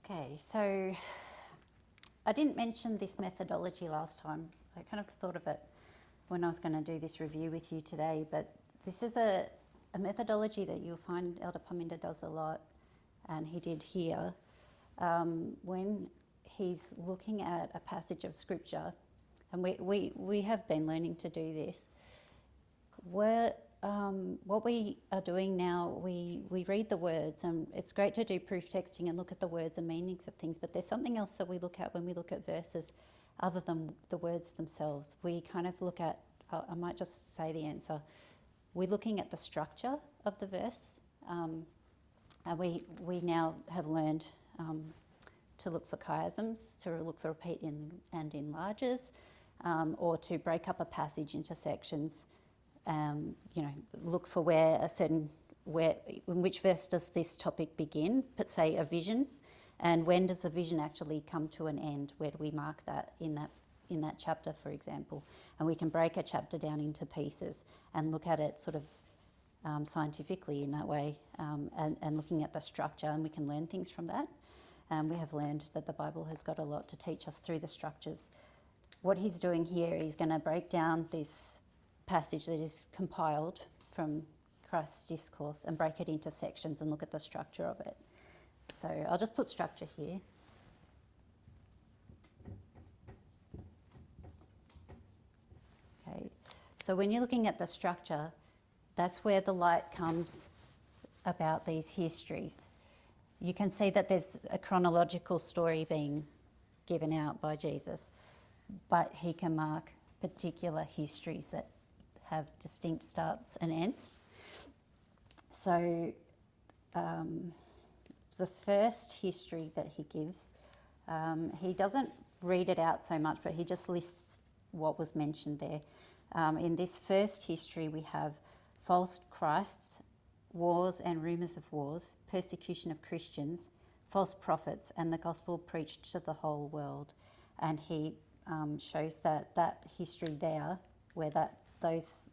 [SPEAKER 1] Okay, so I didn't mention this methodology last time. I kind of thought of it when I was going to do this review with you today, but this is a methodology that you'll find Elder Paminda does a lot, and he did here. When he's looking at a passage of scripture, and we have been learning to do this, what we are doing now, we read the words, and it's great to do proof texting and look at the words and meanings of things, but there's something else that we look at when we look at verses other than the words themselves. We kind of look at, I might just say the answer, we're looking at the structure of the verse, and we now have learned to look for chiasms, to look for repeat and enlarges, or to break up a passage into sections. Look for in which verse does this topic begin, but say a vision, And when does the vision actually come to an end? Where do we mark that in that chapter, for example? And we can break a chapter down into pieces and look at it sort of scientifically in that way, and looking at the structure, and we can learn things from that. We have learned that the Bible has got a lot to teach us through the structures. What he's doing here is going to break down this passage that is compiled from Christ's discourse and break it into sections and look at the structure of it. So I'll just put structure here. Okay, so when you're looking at the structure, that's where the light comes about these histories. You can see that there's a chronological story being given out by Jesus, but he can mark particular histories that have distinct starts and ends. So the first history that he gives, he doesn't read it out so much, but he just lists what was mentioned there. In this first history, we have false Christs, wars and rumours of wars, persecution of Christians, false prophets, and the gospel preached to the whole world. And he shows that history there, where those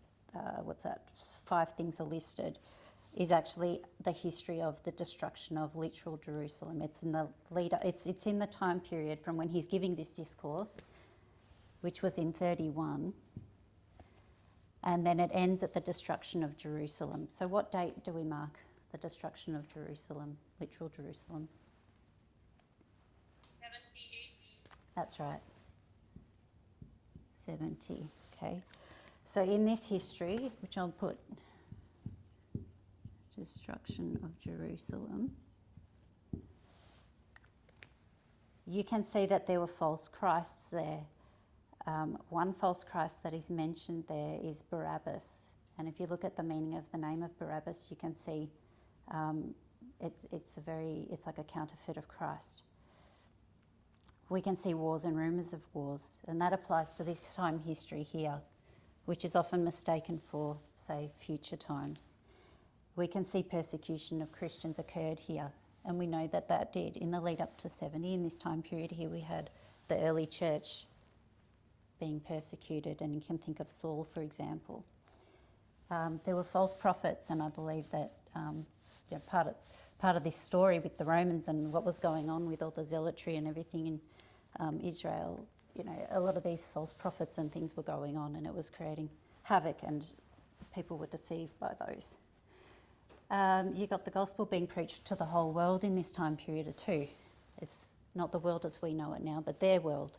[SPEAKER 1] 5 things are listed, is actually the history of the destruction of literal Jerusalem. It's in the it's in the time period from when he's giving this discourse, which was in 31, and then it ends at the destruction of Jerusalem. So what date do we mark the destruction of Jerusalem, literal Jerusalem?
[SPEAKER 2] 70 AD.
[SPEAKER 1] That's right. 70, okay. So in this history, which I'll put destruction of Jerusalem, you can see that there were false Christs there. One false Christ that is mentioned there is Barabbas. And if you look at the meaning of the name of Barabbas, you can see it's like a counterfeit of Christ. We can see wars and rumours of wars, and that applies to this time history here, which is often mistaken for, say, future times. We can see persecution of Christians occurred here, and we know that that did in the lead up to 70. In this time period here, we had the early church being persecuted, and you can think of Saul, for example. There were false prophets, and I believe that part of this story with the Romans and what was going on with all the zealotry and everything in Israel, a lot of these false prophets and things were going on, and it was creating havoc, and people were deceived by those. You got the gospel being preached to the whole world in this time period too. It's not the world as we know it now, but their world.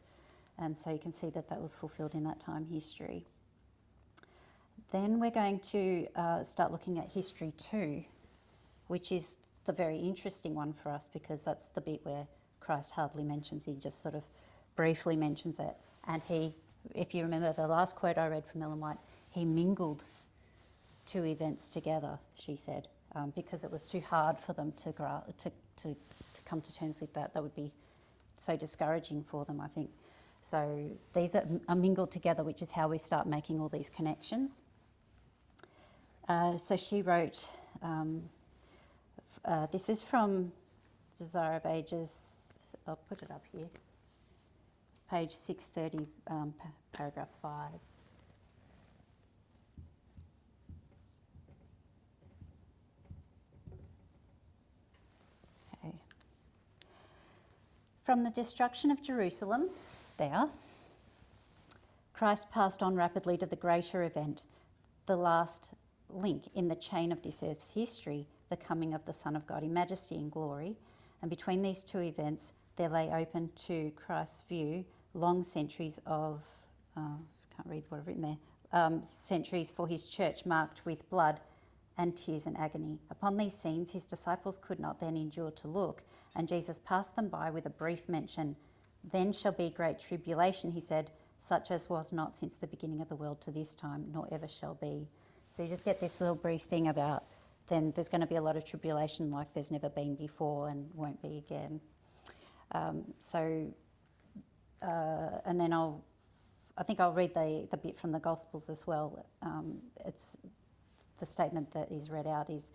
[SPEAKER 1] And so you can see that was fulfilled in that time history. Then we're going to start looking at history 2, which is the very interesting one for us, because that's the bit where Christ hardly mentions, he just sort of briefly mentions it. And if you remember the last quote I read from Ellen White, he mingled 2 events together, she said, because it was too hard for them to come to terms with that. That would be so discouraging for them, I think. So these are mingled together, which is how we start making all these connections. So she wrote, this is from Desire of Ages, I'll put it up here, page 630, paragraph 5. Okay. From the destruction of Jerusalem, Christ passed on rapidly to the greater event, the last link in the chain of this earth's history, the coming of the Son of God in majesty and glory. And between these 2 events, there lay open to Christ's view long centuries of, can't read what I've written there, centuries for his church marked with blood and tears and agony. Upon these scenes, his disciples could not then endure to look, and Jesus passed them by with a brief mention. Then shall be great tribulation, he said, such as was not since the beginning of the world to this time, nor ever shall be. So you just get this little brief thing about then there's going to be a lot of tribulation like there's never been before and won't be again. And then I think I'll read the bit from the Gospels as well. It's the statement that is read out is,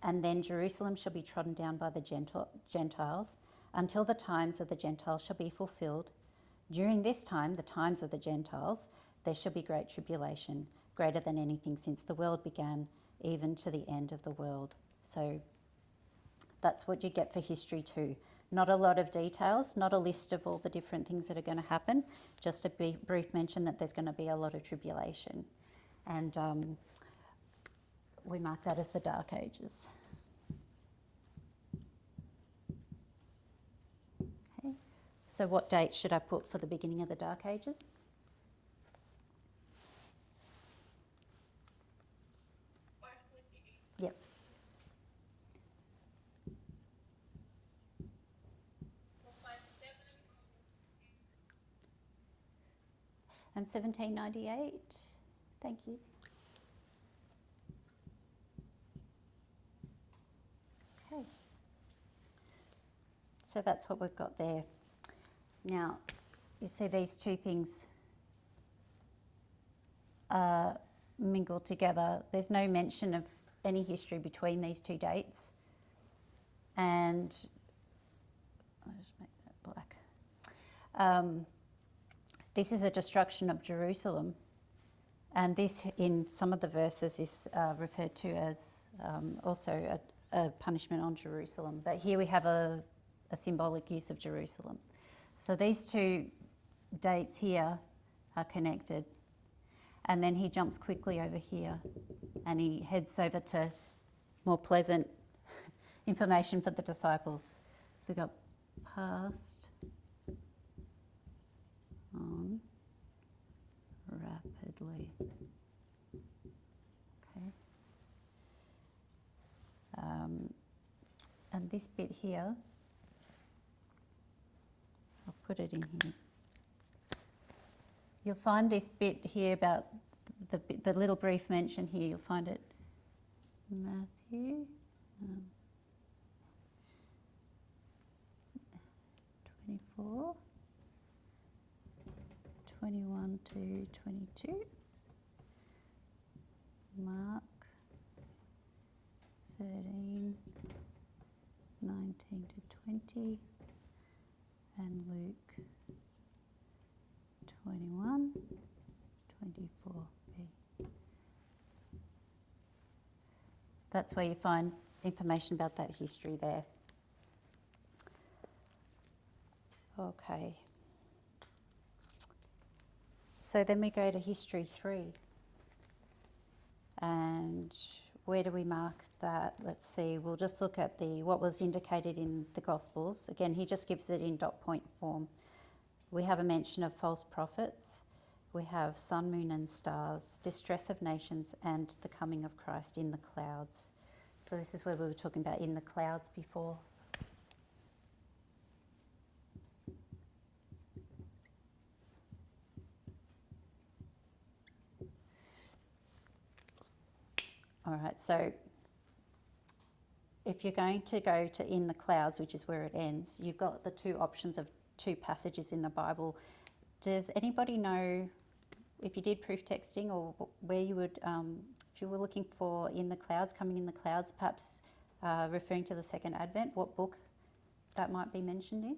[SPEAKER 1] and then Jerusalem shall be trodden down by the Gentiles, until the times of the Gentiles shall be fulfilled. During this time, the times of the Gentiles, there shall be great tribulation, greater than anything since the world began, even to the end of the world. So that's what you get for history too. Not a lot of details, not a list of all the different things that are going to happen, just a brief mention that there's going to be a lot of tribulation. And we mark that as the Dark Ages. Okay. So what date should I put for the beginning of the Dark Ages? Yep. And 1798. Thank you. Okay. So that's what we've got there. Now, you see these two things are mingled together. There's no mention of any history between these two dates. And I'll just make that black. This is a destruction of Jerusalem. And this, in some of the verses, is referred to as also a punishment on Jerusalem. But here we have a symbolic use of Jerusalem. So these two dates here are connected. And then he jumps quickly over here and he heads over to more pleasant information for the disciples. So we've got past, on, rapidly. Okay. And this bit here, I'll put it in here. You'll find this bit here about the little brief mention here. You'll find it Matthew 24, 21 to 22, Mark 13, 19 to 20, and Luke 21, 24b. That's where you find information about that history there. Okay. So then we go to History 3. And where do we mark that? Let's see, we'll just look at what was indicated in the Gospels. Again, he just gives it in dot point form. We have a mention of false prophets. We have sun, moon and stars, distress of nations, and the coming of Christ in the clouds. So this is where we were talking about in the clouds before. All right, so if you're going to go to in the clouds, which is where it ends, you've got the two options of two passages in the Bible. Does anybody know, if you did proof texting, or where you would, if you were looking for in the clouds, coming in the clouds, perhaps referring to the second Advent, what book that might be mentioned in?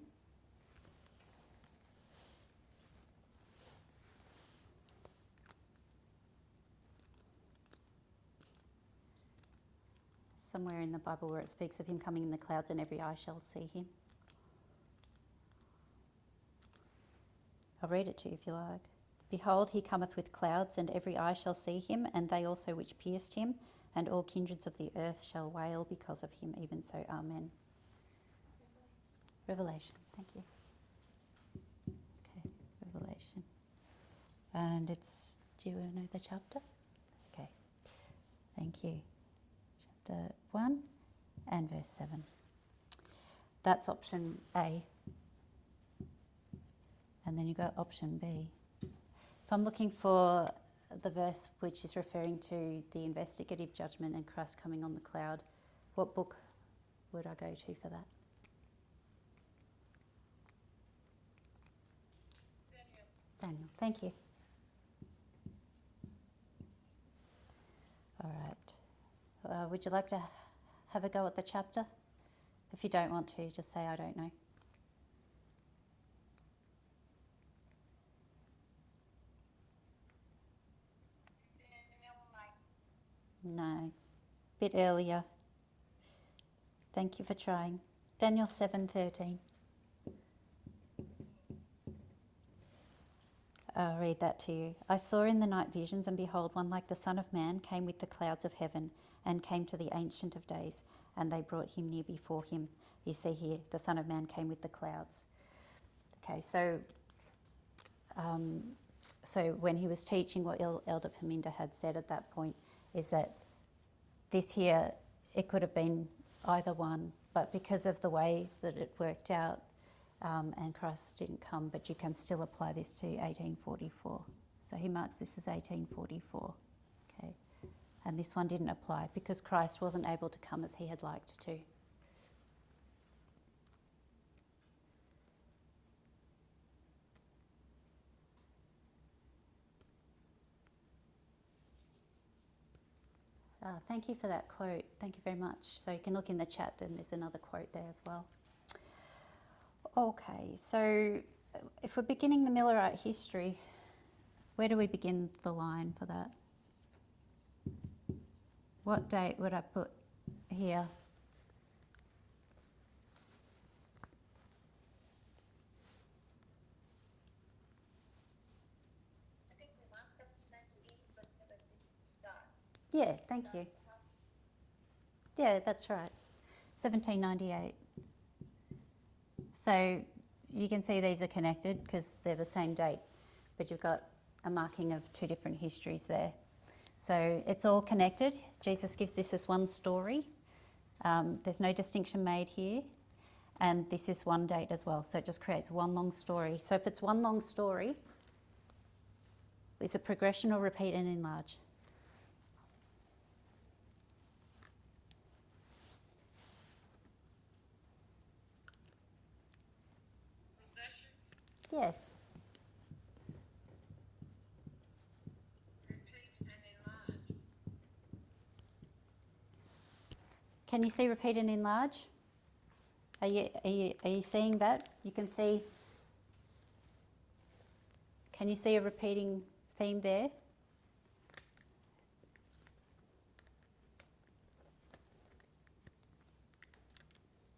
[SPEAKER 1] Somewhere in the Bible where it speaks of him coming in the clouds and every eye shall see him. I'll read it to you if you like. Behold, he cometh with clouds, and every eye shall see him, and they also which pierced him, and all kindreds of the earth shall wail because of him. Even so, amen. Revelation, thank you. Okay, Revelation. And it's, do you know the chapter? Okay, thank you. Chapter 1 and verse 7. That's option A. And then you've got option B. If I'm looking for the verse which is referring to the investigative judgment and Christ coming on the cloud, what book would I go to for that? Daniel, thank you. All right. Would you like to have a go at the chapter? If you don't want to, just say I don't know. No, bit earlier. Thank you for trying. Daniel 7:13. I'll read that to you. I saw in the night visions, and behold, one like the Son of Man came with the clouds of heaven and came to the Ancient of Days, and they brought him near before him. You see here, the Son of Man came with the clouds. Okay, so when he was teaching, what Elder Paminda had said at that point is that this here, it could have been either one, but because of the way that it worked out, and Christ didn't come, but you can still apply this to 1844. So he marks this as 1844. Okay, and this one didn't apply because Christ wasn't able to come as he had liked to. Thank you for that quote. Thank you very much. So you can look in the chat and there's another quote there as well. Okay, so if we're beginning the Millerite history, where do we begin the line for that? What date would I put here?
[SPEAKER 2] I think we marked 1798, but never did start.
[SPEAKER 1] Yeah, thank you. Yeah, that's right. 1798. So you can see these are connected because they're the same date, but you've got a marking of two different histories there. So it's all connected. Jesus gives this as one story. There's no distinction made here. And this is one date as well. So it just creates one long story. So if it's one long story, is it progression or repeat and enlarge?
[SPEAKER 2] Progression,
[SPEAKER 1] Yes.
[SPEAKER 2] repeat and enlarge.
[SPEAKER 1] Can you see repeat and enlarge? Are you seeing that? You can see. Can you see a repeating theme there?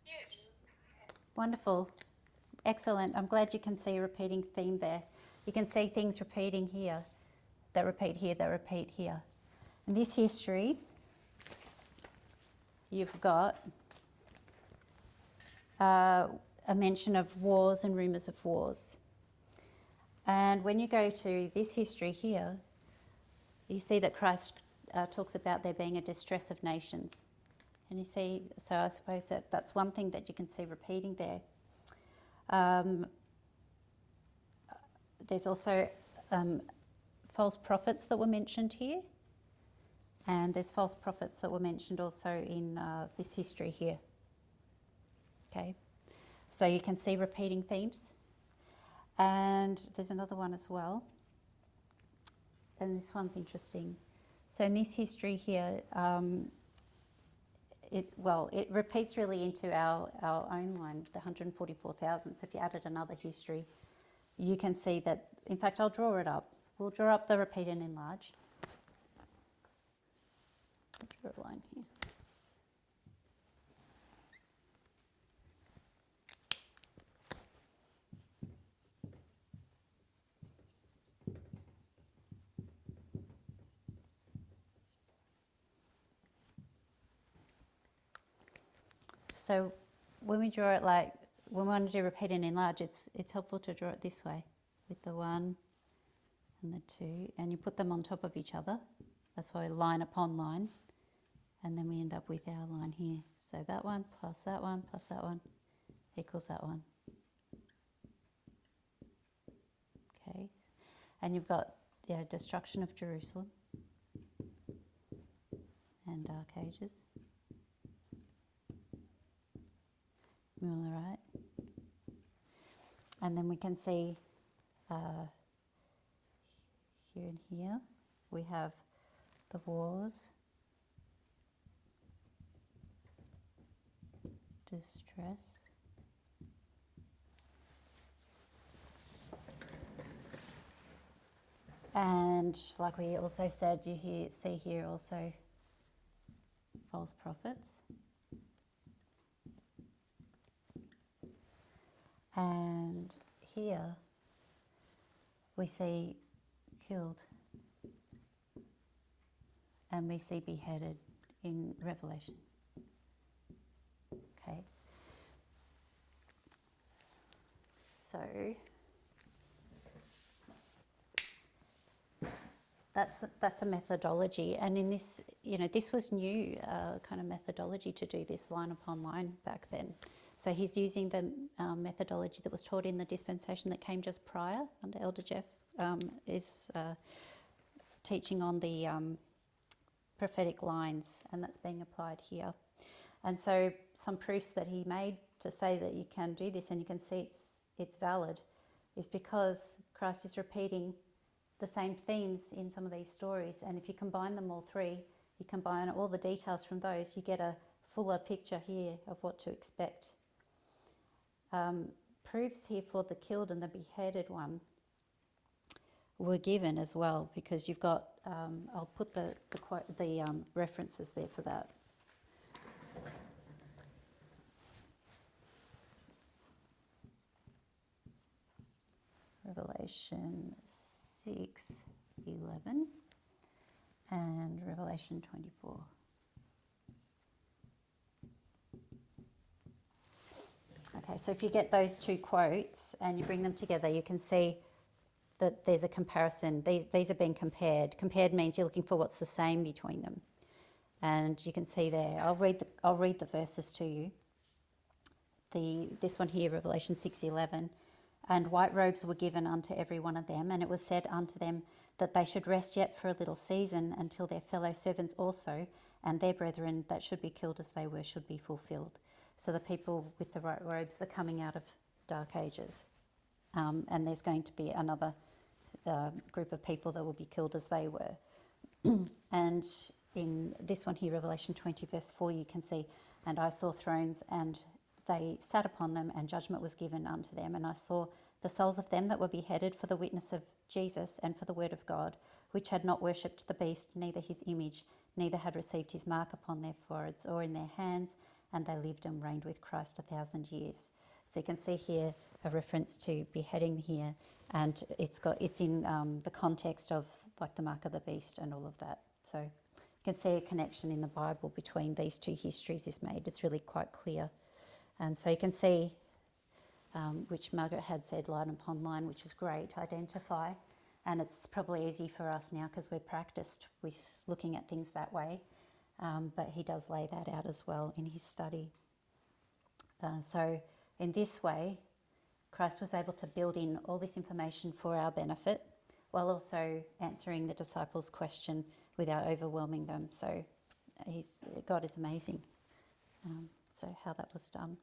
[SPEAKER 2] Yes.
[SPEAKER 1] Wonderful. Excellent. I'm glad you can see a repeating theme there. You can see things repeating here, that repeat here, that repeat here. In this history, you've got a mention of wars and rumours of wars. And when you go to this history here, you see that Christ talks about there being a distress of nations. And you see, so I suppose that's one thing that you can see repeating there. There's also false prophets that were mentioned here. And there's false prophets that were mentioned also in this history here. Okay, so you can see repeating themes. And there's another one as well. And this one's interesting. So in this history here, it repeats really into our own line, the 144,000. So if you added another history, you can see that, in fact, I'll draw it up. We'll draw up the repeat and enlarge. I'll draw a line here. So when we draw it when we want to do repeat and enlarge, it's helpful to draw it this way, with the 1 and the 2, and you put them on top of each other. That's why line upon line, and then we end up with our line here. So that one plus that one plus that one equals that one. Okay, and you've got destruction of Jerusalem and dark ages. Millerite. And then we can see here and here we have the wars, distress, and like we also said, see here also false prophets. And here we see killed, and we see beheaded in Revelation. Okay. So that's a methodology, and in this, this was new kind of methodology to do this line upon line back then. So he's using the methodology that was taught in the dispensation that came just prior under Elder Jeff, is teaching on the prophetic lines, and that's being applied here. And so some proofs that he made to say that you can do this and you can see it's valid is because Christ is repeating the same themes in some of these stories, and if you combine them all three, you combine all the details from those, you get a fuller picture here of what to expect. Proofs here for the killed and the beheaded one were given as well, because you've got, I'll put the references there for that. Revelation 6:11 and Revelation 24. Okay, so if you get those two quotes and you bring them together, you can see that there's a comparison. These are being compared. Compared means you're looking for what's the same between them. And you can see there, I'll read the verses to you. This one here, Revelation 6:11. And white robes were given unto every one of them, and it was said unto them that they should rest yet for a little season until their fellow servants also and their brethren that should be killed as they were should be fulfilled. So the people with the white robes are coming out of dark ages. And there's going to be another group of people that will be killed as they were. And in this one here, Revelation 20 verse 4, you can see, and I saw thrones, and they sat upon them, and judgment was given unto them. And I saw the souls of them that were beheaded for the witness of Jesus and for the word of God, which had not worshipped the beast, neither his image, neither had received his mark upon their foreheads or in their hands, and they lived and reigned with Christ 1,000 years. So you can see here a reference to beheading here, and it's in the context of like the mark of the beast and all of that. So you can see a connection in the Bible between these two histories is made. It's really quite clear. And so you can see, which Margaret had said, line upon line, which is great, identify. And it's probably easy for us now because we're practiced with looking at things that way. But he does lay that out as well in his study. So in this way, Christ was able to build in all this information for our benefit while also answering the disciples' question without overwhelming them. So God is amazing. So how that was done.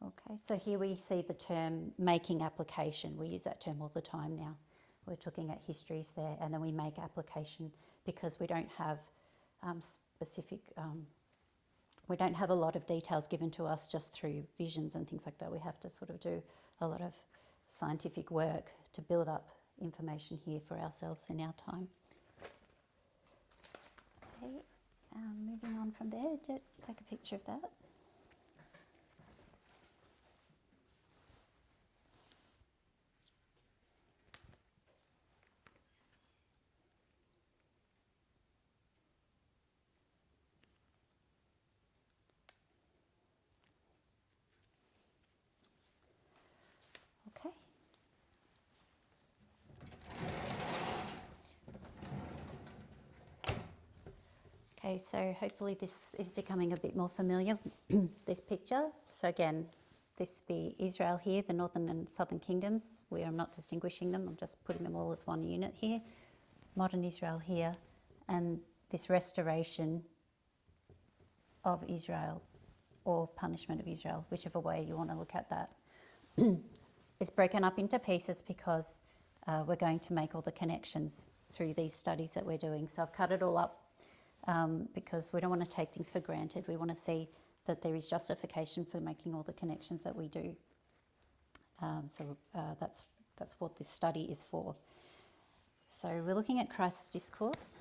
[SPEAKER 1] Okay, so here we see the term making application. We use that term all the time now. We're looking at histories there, and then we make application because we don't have we don't have a lot of details given to us just through visions and things like that. We have to sort of do a lot of scientific work to build up information here for ourselves in our time. Okay, moving on from there, just take a picture of that. Okay, so hopefully this is becoming a bit more familiar, this picture. So again, this be Israel here, the northern and southern kingdoms. We are not distinguishing them, I'm just putting them all as one unit here. Modern Israel here, and this restoration of Israel, or punishment of Israel, whichever way you want to look at that. It's broken up into pieces because we're going to make all the connections through these studies that we're doing. So I've cut it all up because we don't want to take things for granted. We want to see that there is justification for making all the connections that we do. So that's what this study is for. So we're looking at Christ's discourse.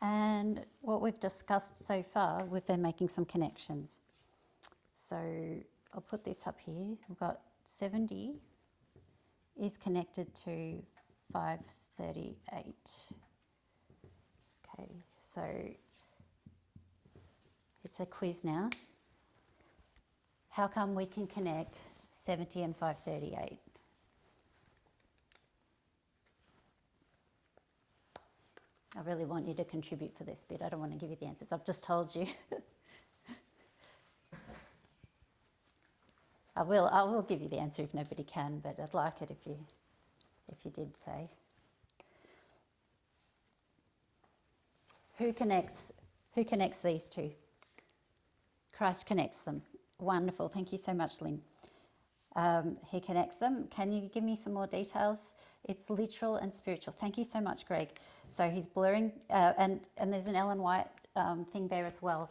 [SPEAKER 1] And what we've discussed so far, we've been making some connections. So I'll put this up here. We've got 70 is connected to 538. Okay, so it's a quiz now. How come we can connect 70 and 538? I really want you to contribute for this bit. I don't want to give you the answers. I've just told you. I will give you the answer if nobody can, but I'd like it if you did say. Who connects these two? Christ connects them. Wonderful. Thank you so much, Lynn. He connects them. Can you give me some more details? It's literal and spiritual. Thank you so much, Greg. So he's blurring, and there's an Ellen White thing there as well,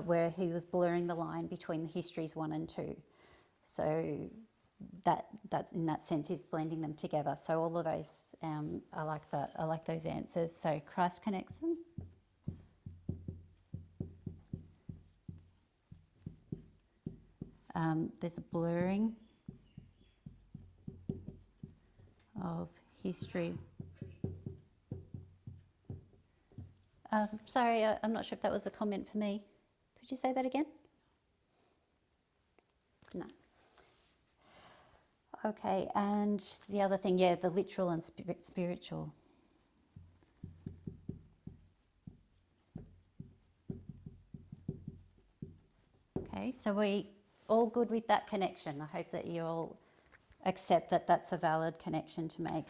[SPEAKER 1] where he was blurring the line between the histories 1 and 2. So that's in that sense, he's blending them together. So all of those, I like that. I like those answers. So Christ connects them. There's a blurring of history. Sorry, I'm not sure if that was a comment for me. Could you say that again? No. Okay, and the other thing, yeah, the literal and spiritual. Okay, so we all good with that connection. I hope that you all accept that that's a valid connection to make.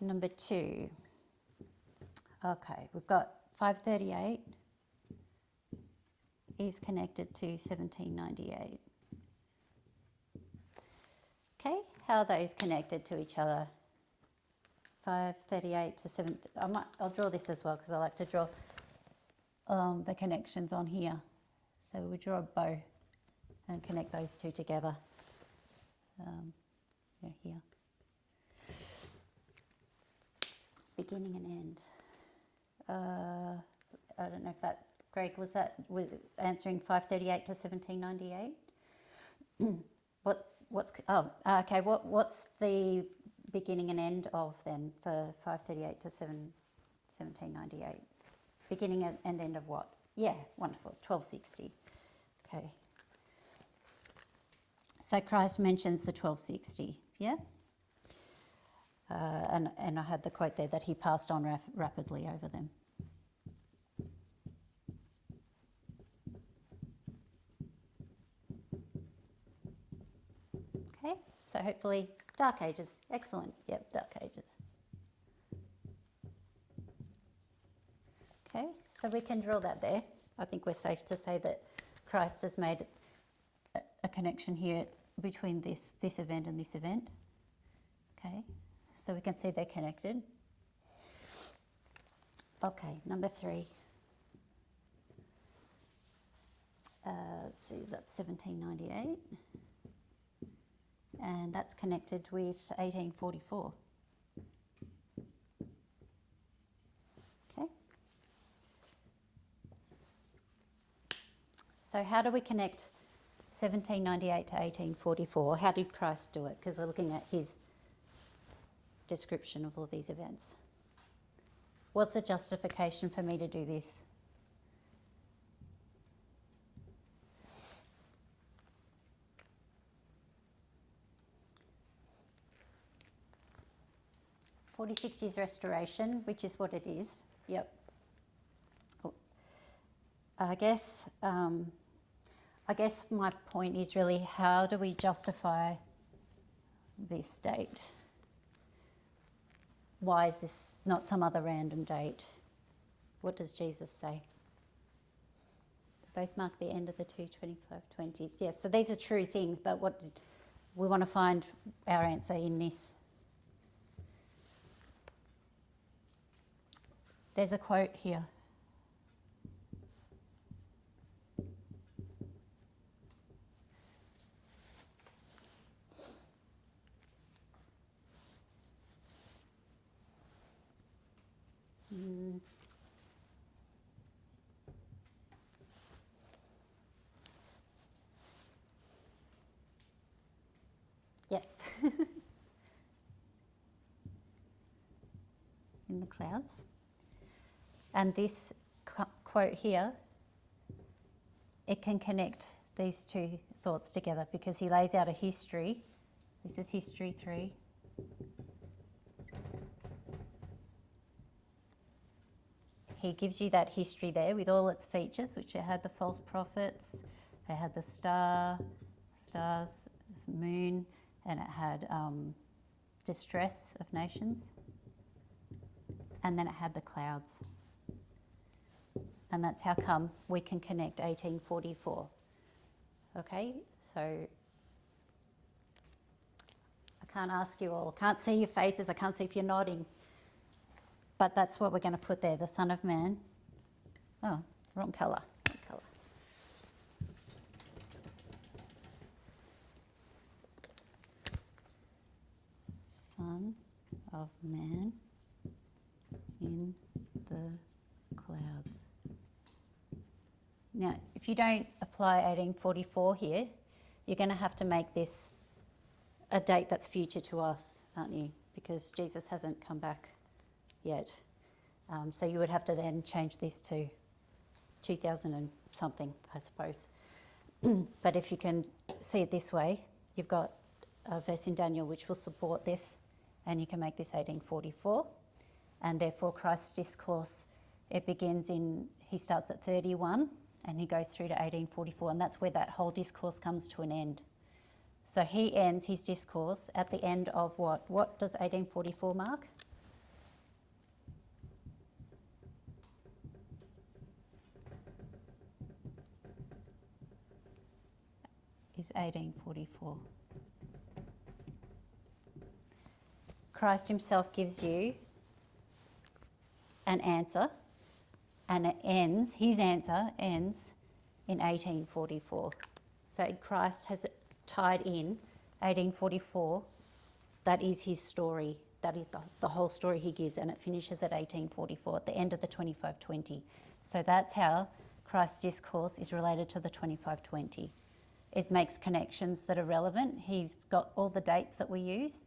[SPEAKER 1] Number 2. Okay, we've got 538 is connected to 1798. Okay, how are those connected to each other? 538 to 7. I'll draw this as well because I like to draw the connections on here. So we draw a bow and connect those two together. Here. Beginning and end. I don't know if that, Greg, was that answering 538 to 1798? What's the beginning and end of then for 538 to 1798? Beginning and end of what? Yeah, wonderful, 1260. Okay. So Christ mentions the 1260, yeah? And I had the quote there that he passed on rapidly over them. Okay, so hopefully Dark Ages. Excellent. Yep, Dark Ages. Okay, so we can draw that there. I think we're safe to say that Christ has made a connection here between this event and this event. Okay, so we can see they're connected. Okay, number 3. Let's see, that's 1798. And that's connected with 1844. Okay. So how do we connect 1798 to 1844? How did Christ do it? Because we're looking at his description of all these events. What's the justification for me to do this? "46 years restoration," which is what it is. Yep. I guess my point is really, how do we justify this date? Why is this not some other random date? What does Jesus say? They both mark the end of the 22520s. Yes, so these are true things, but we want to find our answer in this. There's a quote here. Yes. In the clouds. And this quote here, it can connect these two thoughts together because he lays out a history. This is history 3. He gives you that history there with all its features, which it had the false prophets, it had the stars, moon, and it had distress of nations. And then it had the clouds. And that's how come we can connect 1844. Okay, so I can't ask you all, I can't see your faces, I can't see if you're nodding. But that's what we're going to put there, the Son of Man. Oh, wrong colour. Wrong colour. Son of Man in the clouds. Now, if you don't apply 1844 here, you're going to have to make this a date that's future to us, aren't you? Because Jesus hasn't come back yet. So you would have to then change this to 2000 and something, I suppose. But if you can see it this way, you've got a verse in Daniel which will support this, and you can make this 1844. And therefore Christ's discourse, it begins he starts at 31 and he goes through to 1844, and that's where that whole discourse comes to an end. So he ends his discourse at the end of what? What does 1844 mark? Is 1844. Christ himself gives you an answer, and his answer ends in 1844. So Christ has tied in 1844. That is his story. That is the whole story he gives, and it finishes at 1844, at the end of the 2520. So that's how Christ's discourse is related to the 2520. It makes connections that are relevant. He's got all the dates that we use.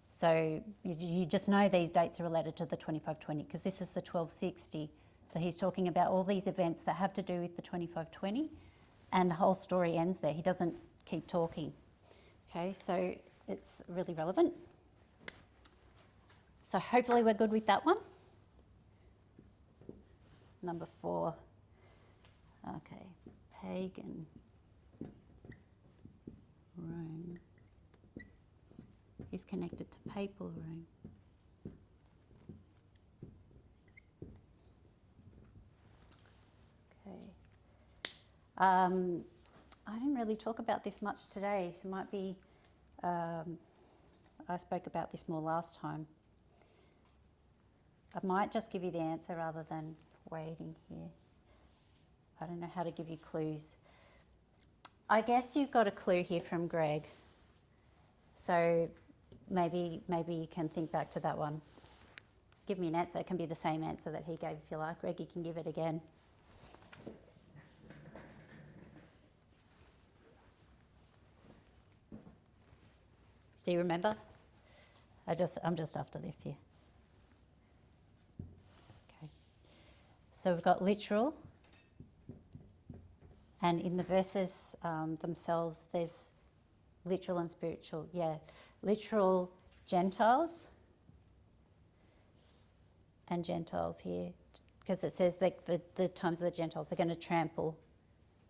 [SPEAKER 1] So you just know these dates are related to the 2520 because this is the 1260. So he's talking about all these events that have to do with the 2520, and the whole story ends there. He doesn't keep talking. Okay, so it's really relevant. So hopefully we're good with that one. Number 4. Okay, pagan Rome is connected to papal Rome. Okay. I didn't really talk about this much today, so it might be, I spoke about this more last time. I might just give you the answer rather than waiting here. I don't know how to give you clues. I guess you've got a clue here from Greg. So maybe you can think back to that one. Give me an answer. It can be the same answer that he gave if you like. Greg, you can give it again. Do you remember? I'm just after this here. Okay. So we've got literal. And in the verses themselves, there's literal and spiritual. Yeah, literal Gentiles and Gentiles here, because it says that the times of the Gentiles are going to trample.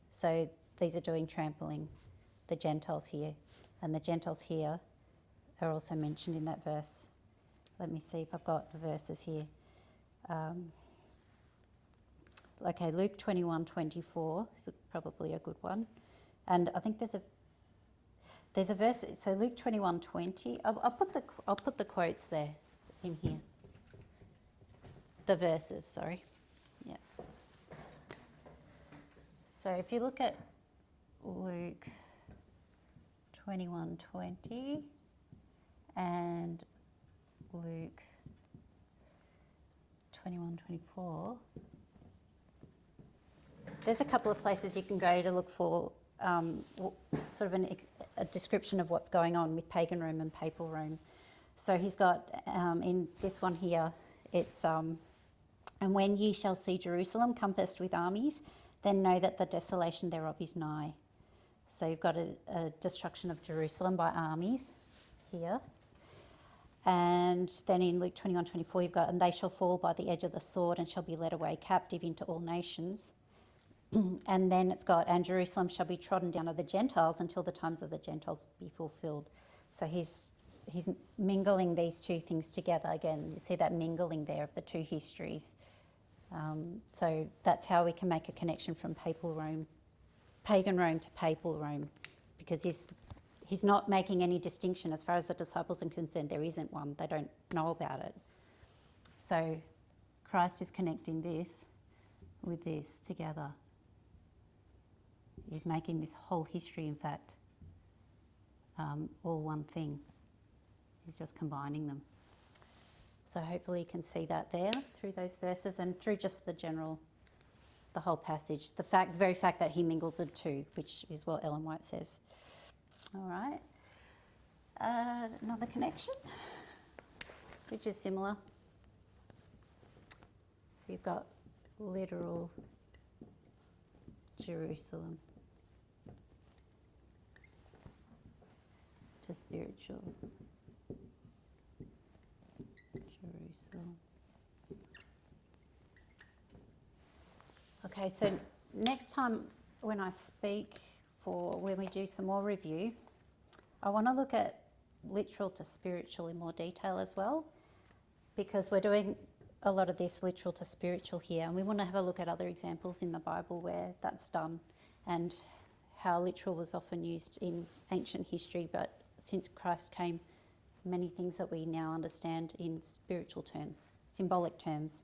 [SPEAKER 1] So these are doing trampling, the Gentiles here. And the Gentiles here are also mentioned in that verse. Let me see if I've got the verses here. Okay, Luke 21:24 is probably a good one. And I think there's a verse, so Luke 21:20, I'll put the quotes there in here. The verses, sorry. Yeah. So if you look at Luke 21:20 and Luke 21:24, there's a couple of places you can go to look for sort of a description of what's going on with pagan Rome and papal Rome. So he's got in this one here, it's and when ye shall see Jerusalem compassed with armies, then know that the desolation thereof is nigh. So you've got a destruction of Jerusalem by armies here. And then in Luke 21:24, you've got, and they shall fall by the edge of the sword and shall be led away captive into all nations. And then it's got, and Jerusalem shall be trodden down of the Gentiles until the times of the Gentiles be fulfilled. So he's mingling these two things together. Again, you see that mingling there of the two histories. So that's how we can make a connection from papal Rome, pagan Rome to papal Rome, because he's not making any distinction as far as the disciples are concerned. There isn't one. They don't know about it. So Christ is connecting this with this together. He's making this whole history, in fact, all one thing. He's just combining them. So hopefully you can see that there through those verses and through just the whole passage. The very fact that he mingles the two, which is what Ellen White says. All right. Another connection, which is similar. We've got literal Jerusalem to spiritual Jerusalem. Okay, so next time when I speak, when we do some more review, I want to look at literal to spiritual in more detail as well, because we're doing a lot of this literal to spiritual here, and we want to have a look at other examples in the Bible where that's done and how literal was often used in ancient history, but since Christ came, many things that we now understand in spiritual terms, symbolic terms.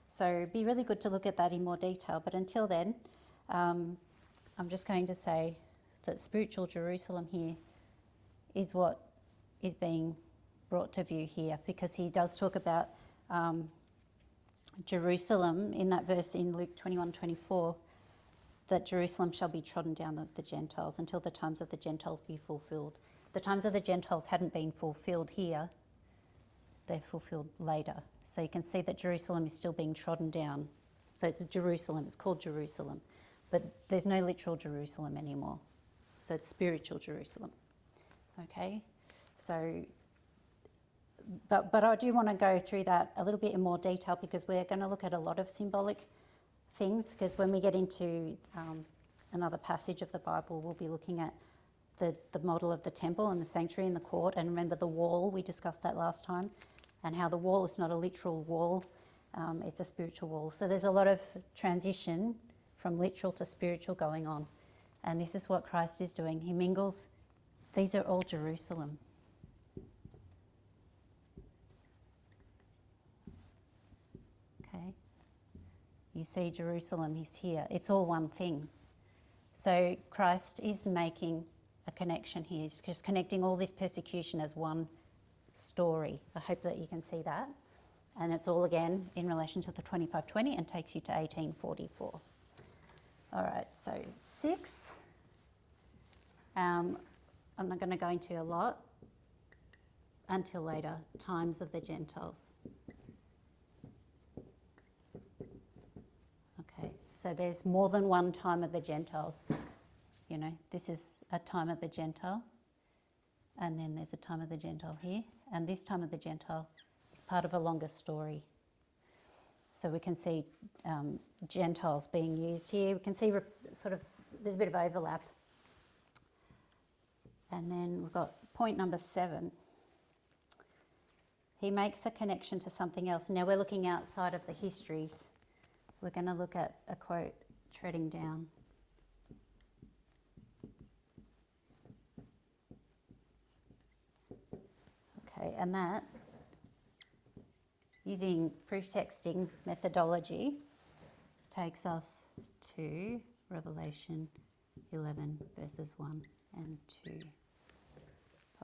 [SPEAKER 1] So it'd be really good to look at that in more detail, but until then, I'm just going to say that spiritual Jerusalem here is what is being brought to view here, because he does talk about Jerusalem in that verse in Luke 21:24, that Jerusalem shall be trodden down of the Gentiles until the times of the Gentiles be fulfilled. The times of the Gentiles hadn't been fulfilled here, they're fulfilled later. So you can see that Jerusalem is still being trodden down. So it's Jerusalem, it's called Jerusalem, but there's no literal Jerusalem anymore. So it's spiritual Jerusalem. Okay, so, but I do want to go through that a little bit in more detail, because we're going to look at a lot of symbolic things, because when we get into another passage of the Bible, we'll be looking at the model of the temple and the sanctuary and the court. And remember the wall, we discussed that last time, and how the wall is not a literal wall, it's a spiritual wall. So there's a lot of transition from literal to spiritual going on. And this is what Christ is doing. He mingles. These are all Jerusalem. Okay. You see Jerusalem, he's here. It's all one thing. So Christ is making a connection here. He's just connecting all this persecution as one story. I hope that you can see that. And it's all again in relation to the 2520 and takes you to 1844. All right, so 6. I'm not going to go into a lot until later. Times of the Gentiles. Okay, so there's more than one time of the Gentiles. You know, this is a time of the Gentile, and then there's a time of the Gentile here, and this time of the Gentile is part of a longer story. So we can see Gentiles being used here. We can see there's a bit of overlap. And then we've got point number 7. He makes a connection to something else. Now we're looking outside of the histories. We're going to look at a quote, treading down. Okay, and that, using proof texting methodology, takes us to Revelation 11 verses 1 and 2.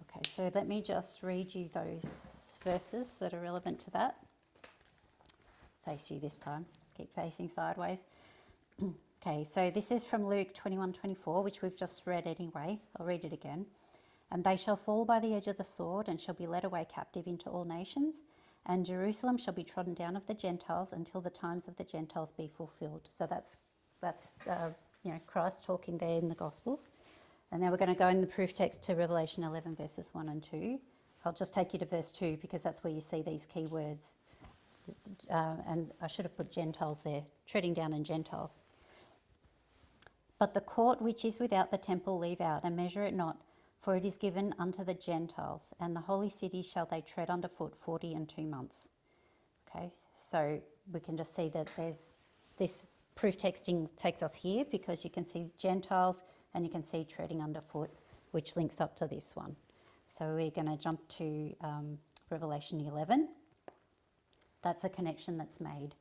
[SPEAKER 1] Okay, so let me just read you those verses that are relevant to that. Face you this time, keep facing sideways. Okay, so this is from Luke 21:24, which we've just read anyway. I'll read it again. And they shall fall by the edge of the sword and shall be led away captive into all nations. And Jerusalem shall be trodden down of the Gentiles until the times of the Gentiles be fulfilled. So that's Christ talking there in the Gospels. And now we're going to go in the proof text to Revelation 11 verses 1 and 2. I'll just take you to verse 2 because that's where you see these key words. And I should have put Gentiles there, treading down in Gentiles. But the court which is without the temple leave out, and measure it not, for it is given unto the Gentiles, and the holy city shall they tread under foot 42 months. Okay, so we can just see that there's this proof texting takes us here because you can see Gentiles and you can see treading underfoot, which links up to this one. So we're going to jump to Revelation 11. That's a connection that's made.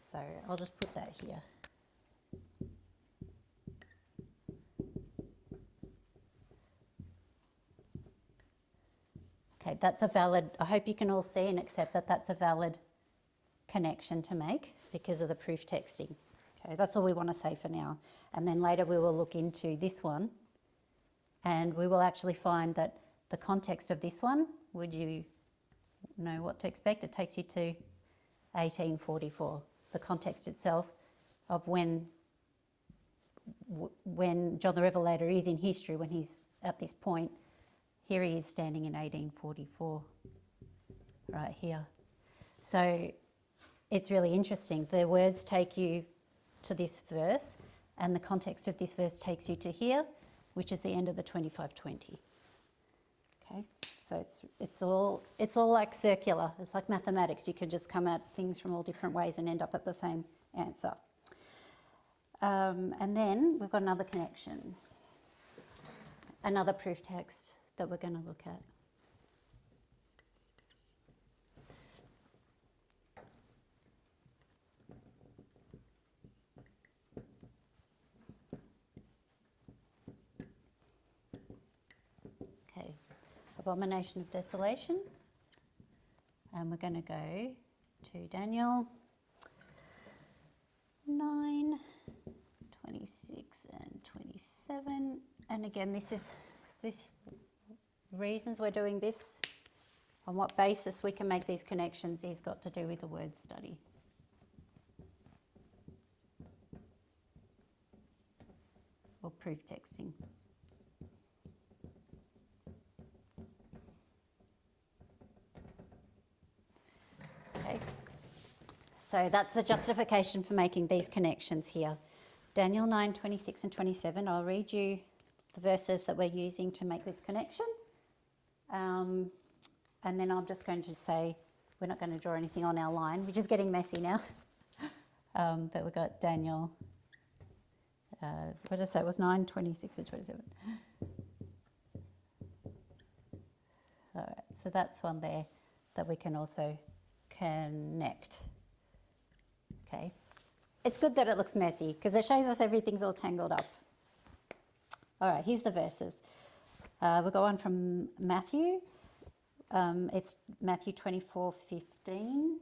[SPEAKER 1] So I'll just put that here. Okay, that's a valid, I hope you can all see and accept that that's a valid connection to make because of the proof texting. Okay, that's all we want to say for now. And then later we will look into this one and we will actually find that the context of this one, would you know what to expect? It takes you to 1844. The context itself of when John the Revelator is in history, when he's at this point. Here he is standing in 1844, right here. So it's really interesting. The words take you to this verse, and the context of this verse takes you to here, which is the end of the 2520. Okay, so it's all like circular. It's like mathematics. You can just come at things from all different ways and end up at the same answer. And then we've got another connection, another proof text that we're going to look at. Okay, Abomination of Desolation. And we're going to go to Daniel 9, 26 and 27. And again, this reasons we're doing this, on what basis we can make these connections, is got to do with the word study. Or proof texting. Okay, so that's the justification for making these connections here. Daniel 9, 26 and 27, I'll read you the verses that we're using to make this connection. And then I'm just going to say, we're not going to draw anything on our line, which is getting messy now. But we've got Daniel, what did I say, it was 9, 26 and 27. All right, so that's one there that we can also connect. Okay, it's good that it looks messy because it shows us everything's all tangled up. All right, here's the verses. We'll go on from Matthew. It's Matthew 24:15.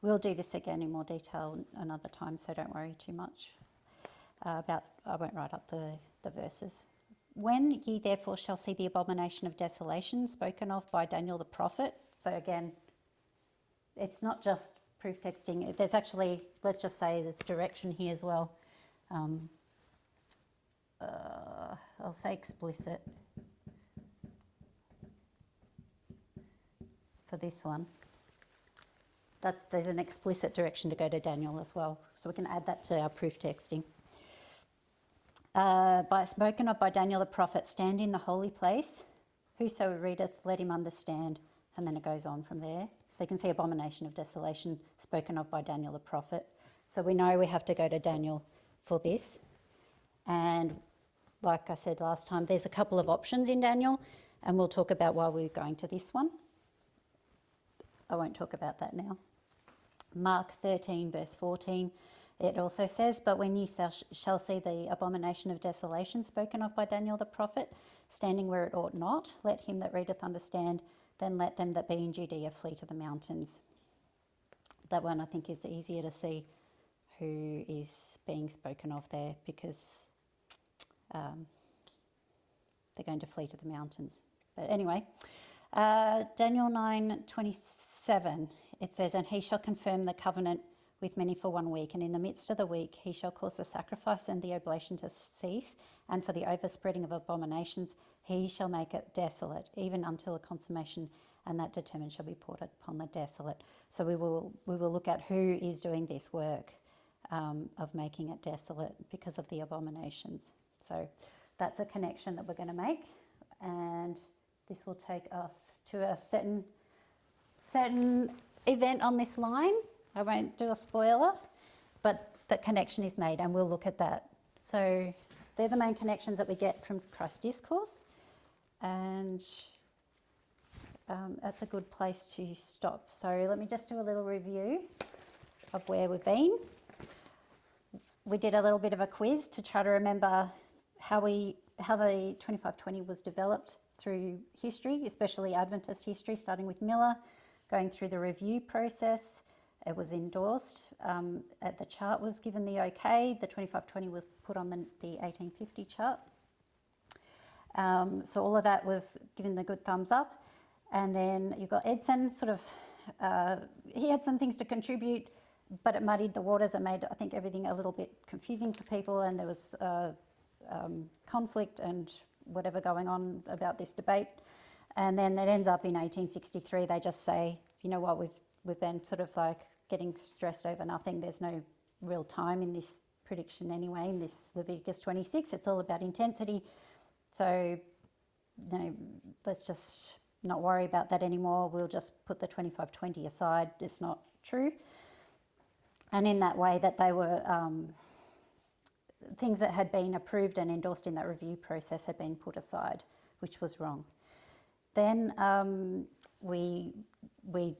[SPEAKER 1] We'll do this again in more detail another time, so don't worry too much. I won't write up the verses. When ye therefore shall see the abomination of desolation spoken of by Daniel the prophet. So again, it's not just proof texting. There's actually, let's just say there's direction here as well. I'll say explicit for this one. There's an explicit direction to go to Daniel as well, so we can add that to our proof texting. Spoken of by Daniel the prophet, stand in the holy place. Whoso readeth, let him understand. And then it goes on from there. So you can see abomination of desolation spoken of by Daniel the prophet. So we know we have to go to Daniel for this. And like I said last time, there's a couple of options in Daniel, and we'll talk about why we're going to this one. I won't talk about that now. Mark 13 verse 14, it also says, but when ye shall see the abomination of desolation spoken of by Daniel the prophet, standing where it ought not, let him that readeth understand, then let them that be in Judea flee to the mountains. That one I think is easier to see who is being spoken of there, because they're going to flee to the mountains. But anyway, Daniel 9:27, it says, "And he shall confirm the covenant with many for 1 week, and in the midst of the week he shall cause the sacrifice and the oblation to cease, and for the overspreading of abominations he shall make it desolate, even until a consummation, and that determined shall be poured upon the desolate." So we will look at who is doing this work of making it desolate because of the abominations. So that's a connection that we're going to make, and this will take us to a certain event on this line. I won't do a spoiler, but the connection is made, and we'll look at that. So they're the main connections that we get from Christ's discourse, and that's a good place to stop. So let me just do a little review of where we've been. We did a little bit of a quiz to try to remember how the 2520 was developed through history, especially Adventist history, starting with Miller, going through the review process. It was endorsed. The chart was given the okay. The 2520 was put on the 1850 chart. So all of that was given the good thumbs up. And then you've got Edson, he had some things to contribute, but it muddied the waters and made, I think, everything a little bit confusing for people, and there was conflict and whatever going on about this debate. And then it ends up in 1863, they just say, you know what, we've been sort of like getting stressed over nothing. There's no real time in this prediction anyway, in this Leviticus 26. It's all about intensity. So, let's just not worry about that anymore. We'll just put the 2520 aside. It's not true. And in that way that they were, things that had been approved and endorsed in that review process had been put aside, which was wrong. Then we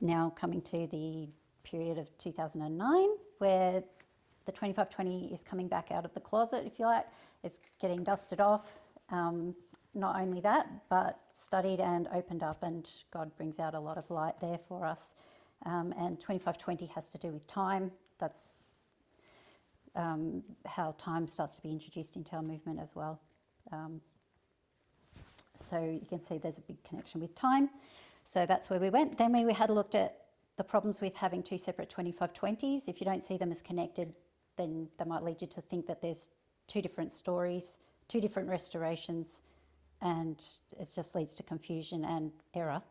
[SPEAKER 1] now coming to the period of 2009, where the 2520 is coming back out of the closet, if you like. It's getting dusted off. Not only that, but studied and opened up, and God brings out a lot of light there for us. And 2520 has to do with time. That's how time starts to be introduced into our movement as well. So you can see there's a big connection with time. So that's where we went. Then we had looked at the problems with having two separate 2520s. If you don't see them as connected, then that might lead you to think that there's two different stories, two different restorations, and it just leads to confusion and error.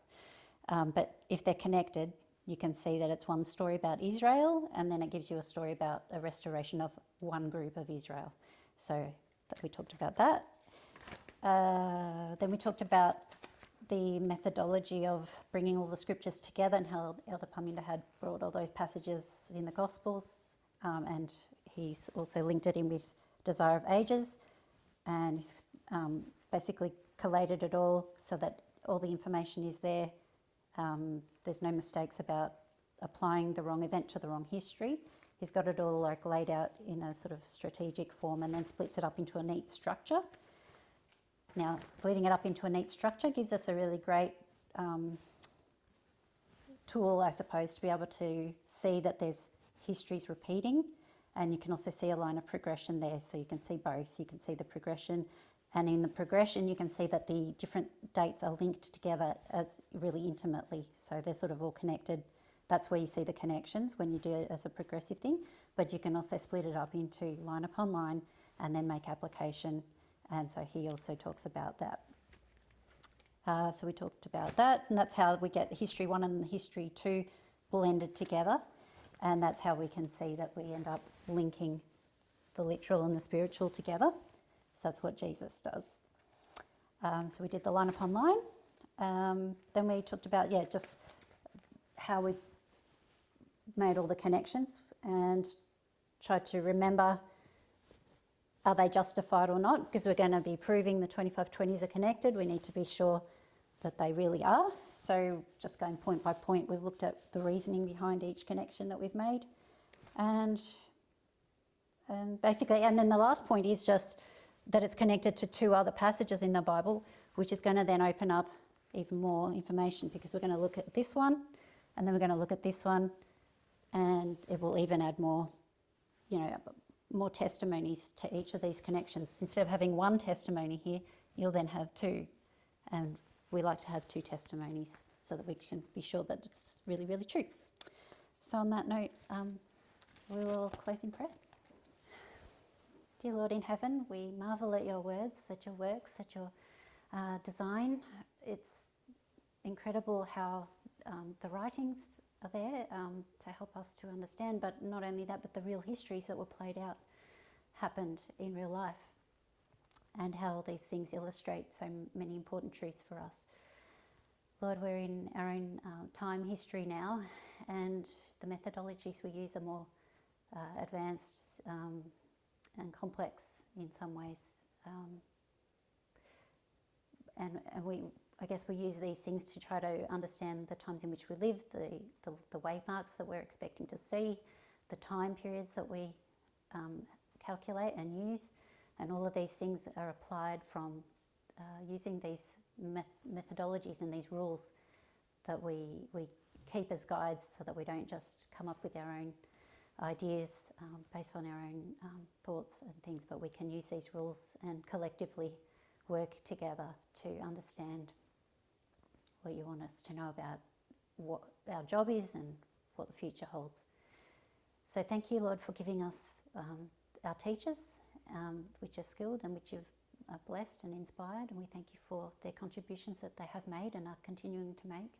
[SPEAKER 1] But if they're connected, you can see that it's one story about Israel, and then it gives you a story about a restoration of one group of Israel. So we talked about that. Then we talked about the methodology of bringing all the scriptures together, and how Elder Paminda had brought all those passages in the Gospels, and he's also linked it in with Desire of Ages, and he's basically collated it all so that all the information is there. There's no mistakes about applying the wrong event to the wrong history. He's got it all like laid out in a sort of strategic form, and then splits it up into a neat structure. Now, splitting it up into a neat structure gives us a really great tool, I suppose, to be able to see that there's histories repeating, and you can also see a line of progression there. So you can see both. You can see the progression, and in the progression you can see that the different dates are linked together as really intimately. So they're sort of all connected. That's where you see the connections when you do it as a progressive thing. But you can also split it up into line upon line and then make application. And so he also talks about that. So we talked about that, and that's how we get History 1 and History 2 blended together. And that's how we can see that we end up linking the literal and the spiritual together. So that's what Jesus does. So we did the line upon line. Then we talked about, just how we made all the connections and tried to remember, are they justified or not? Because we're going to be proving the 2520s are connected. We need to be sure that they really are. So just going point by point, we've looked at the reasoning behind each connection that we've made. And basically, and then the last point is just that it's connected to two other passages in the Bible, which is going to then open up even more information, because we're going to look at this one, and then we're going to look at this one, and it will even add more more testimonies to each of these connections. Instead of having one testimony here, you'll then have two. And we like to have two testimonies so that we can be sure that it's really, really true. So on that note, we will close in prayer. Dear Lord in heaven, we marvel at your words, at your works, at your design. It's incredible how the writings are there to help us to understand, but not only that, but the real histories that were played out happened in real life, and how these things illustrate so many important truths for us. Lord, we're in our own time history now, and the methodologies we use are more advanced and complex in some ways. And I guess we use these things to try to understand the times in which we live, the waymarks that we're expecting to see, the time periods that we calculate and use, and all of these things are applied from using these methodologies and these rules that we keep as guides, so that we don't just come up with our own ideas based on our own thoughts and things, but we can use these rules and collectively work together to understand what you want us to know about what our job is and what the future holds. So thank you, Lord, for giving us our teachers, which are skilled and which you've blessed and inspired, and we thank you for their contributions that they have made and are continuing to make.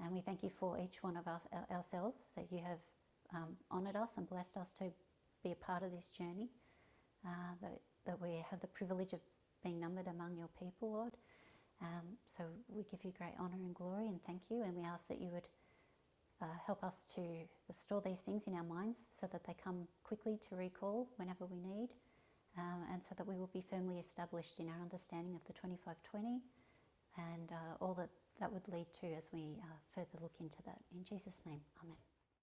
[SPEAKER 1] And we thank you for each one of ourselves, that you have honoured us and blessed us to be a part of this journey, that we have the privilege of being numbered among your people, Lord. So we give you great honour and glory and thank you, and we ask that you would help us to store these things in our minds so that they come quickly to recall whenever we need, and so that we will be firmly established in our understanding of the 2520 and all that would lead to as we further look into that. In Jesus' name, amen.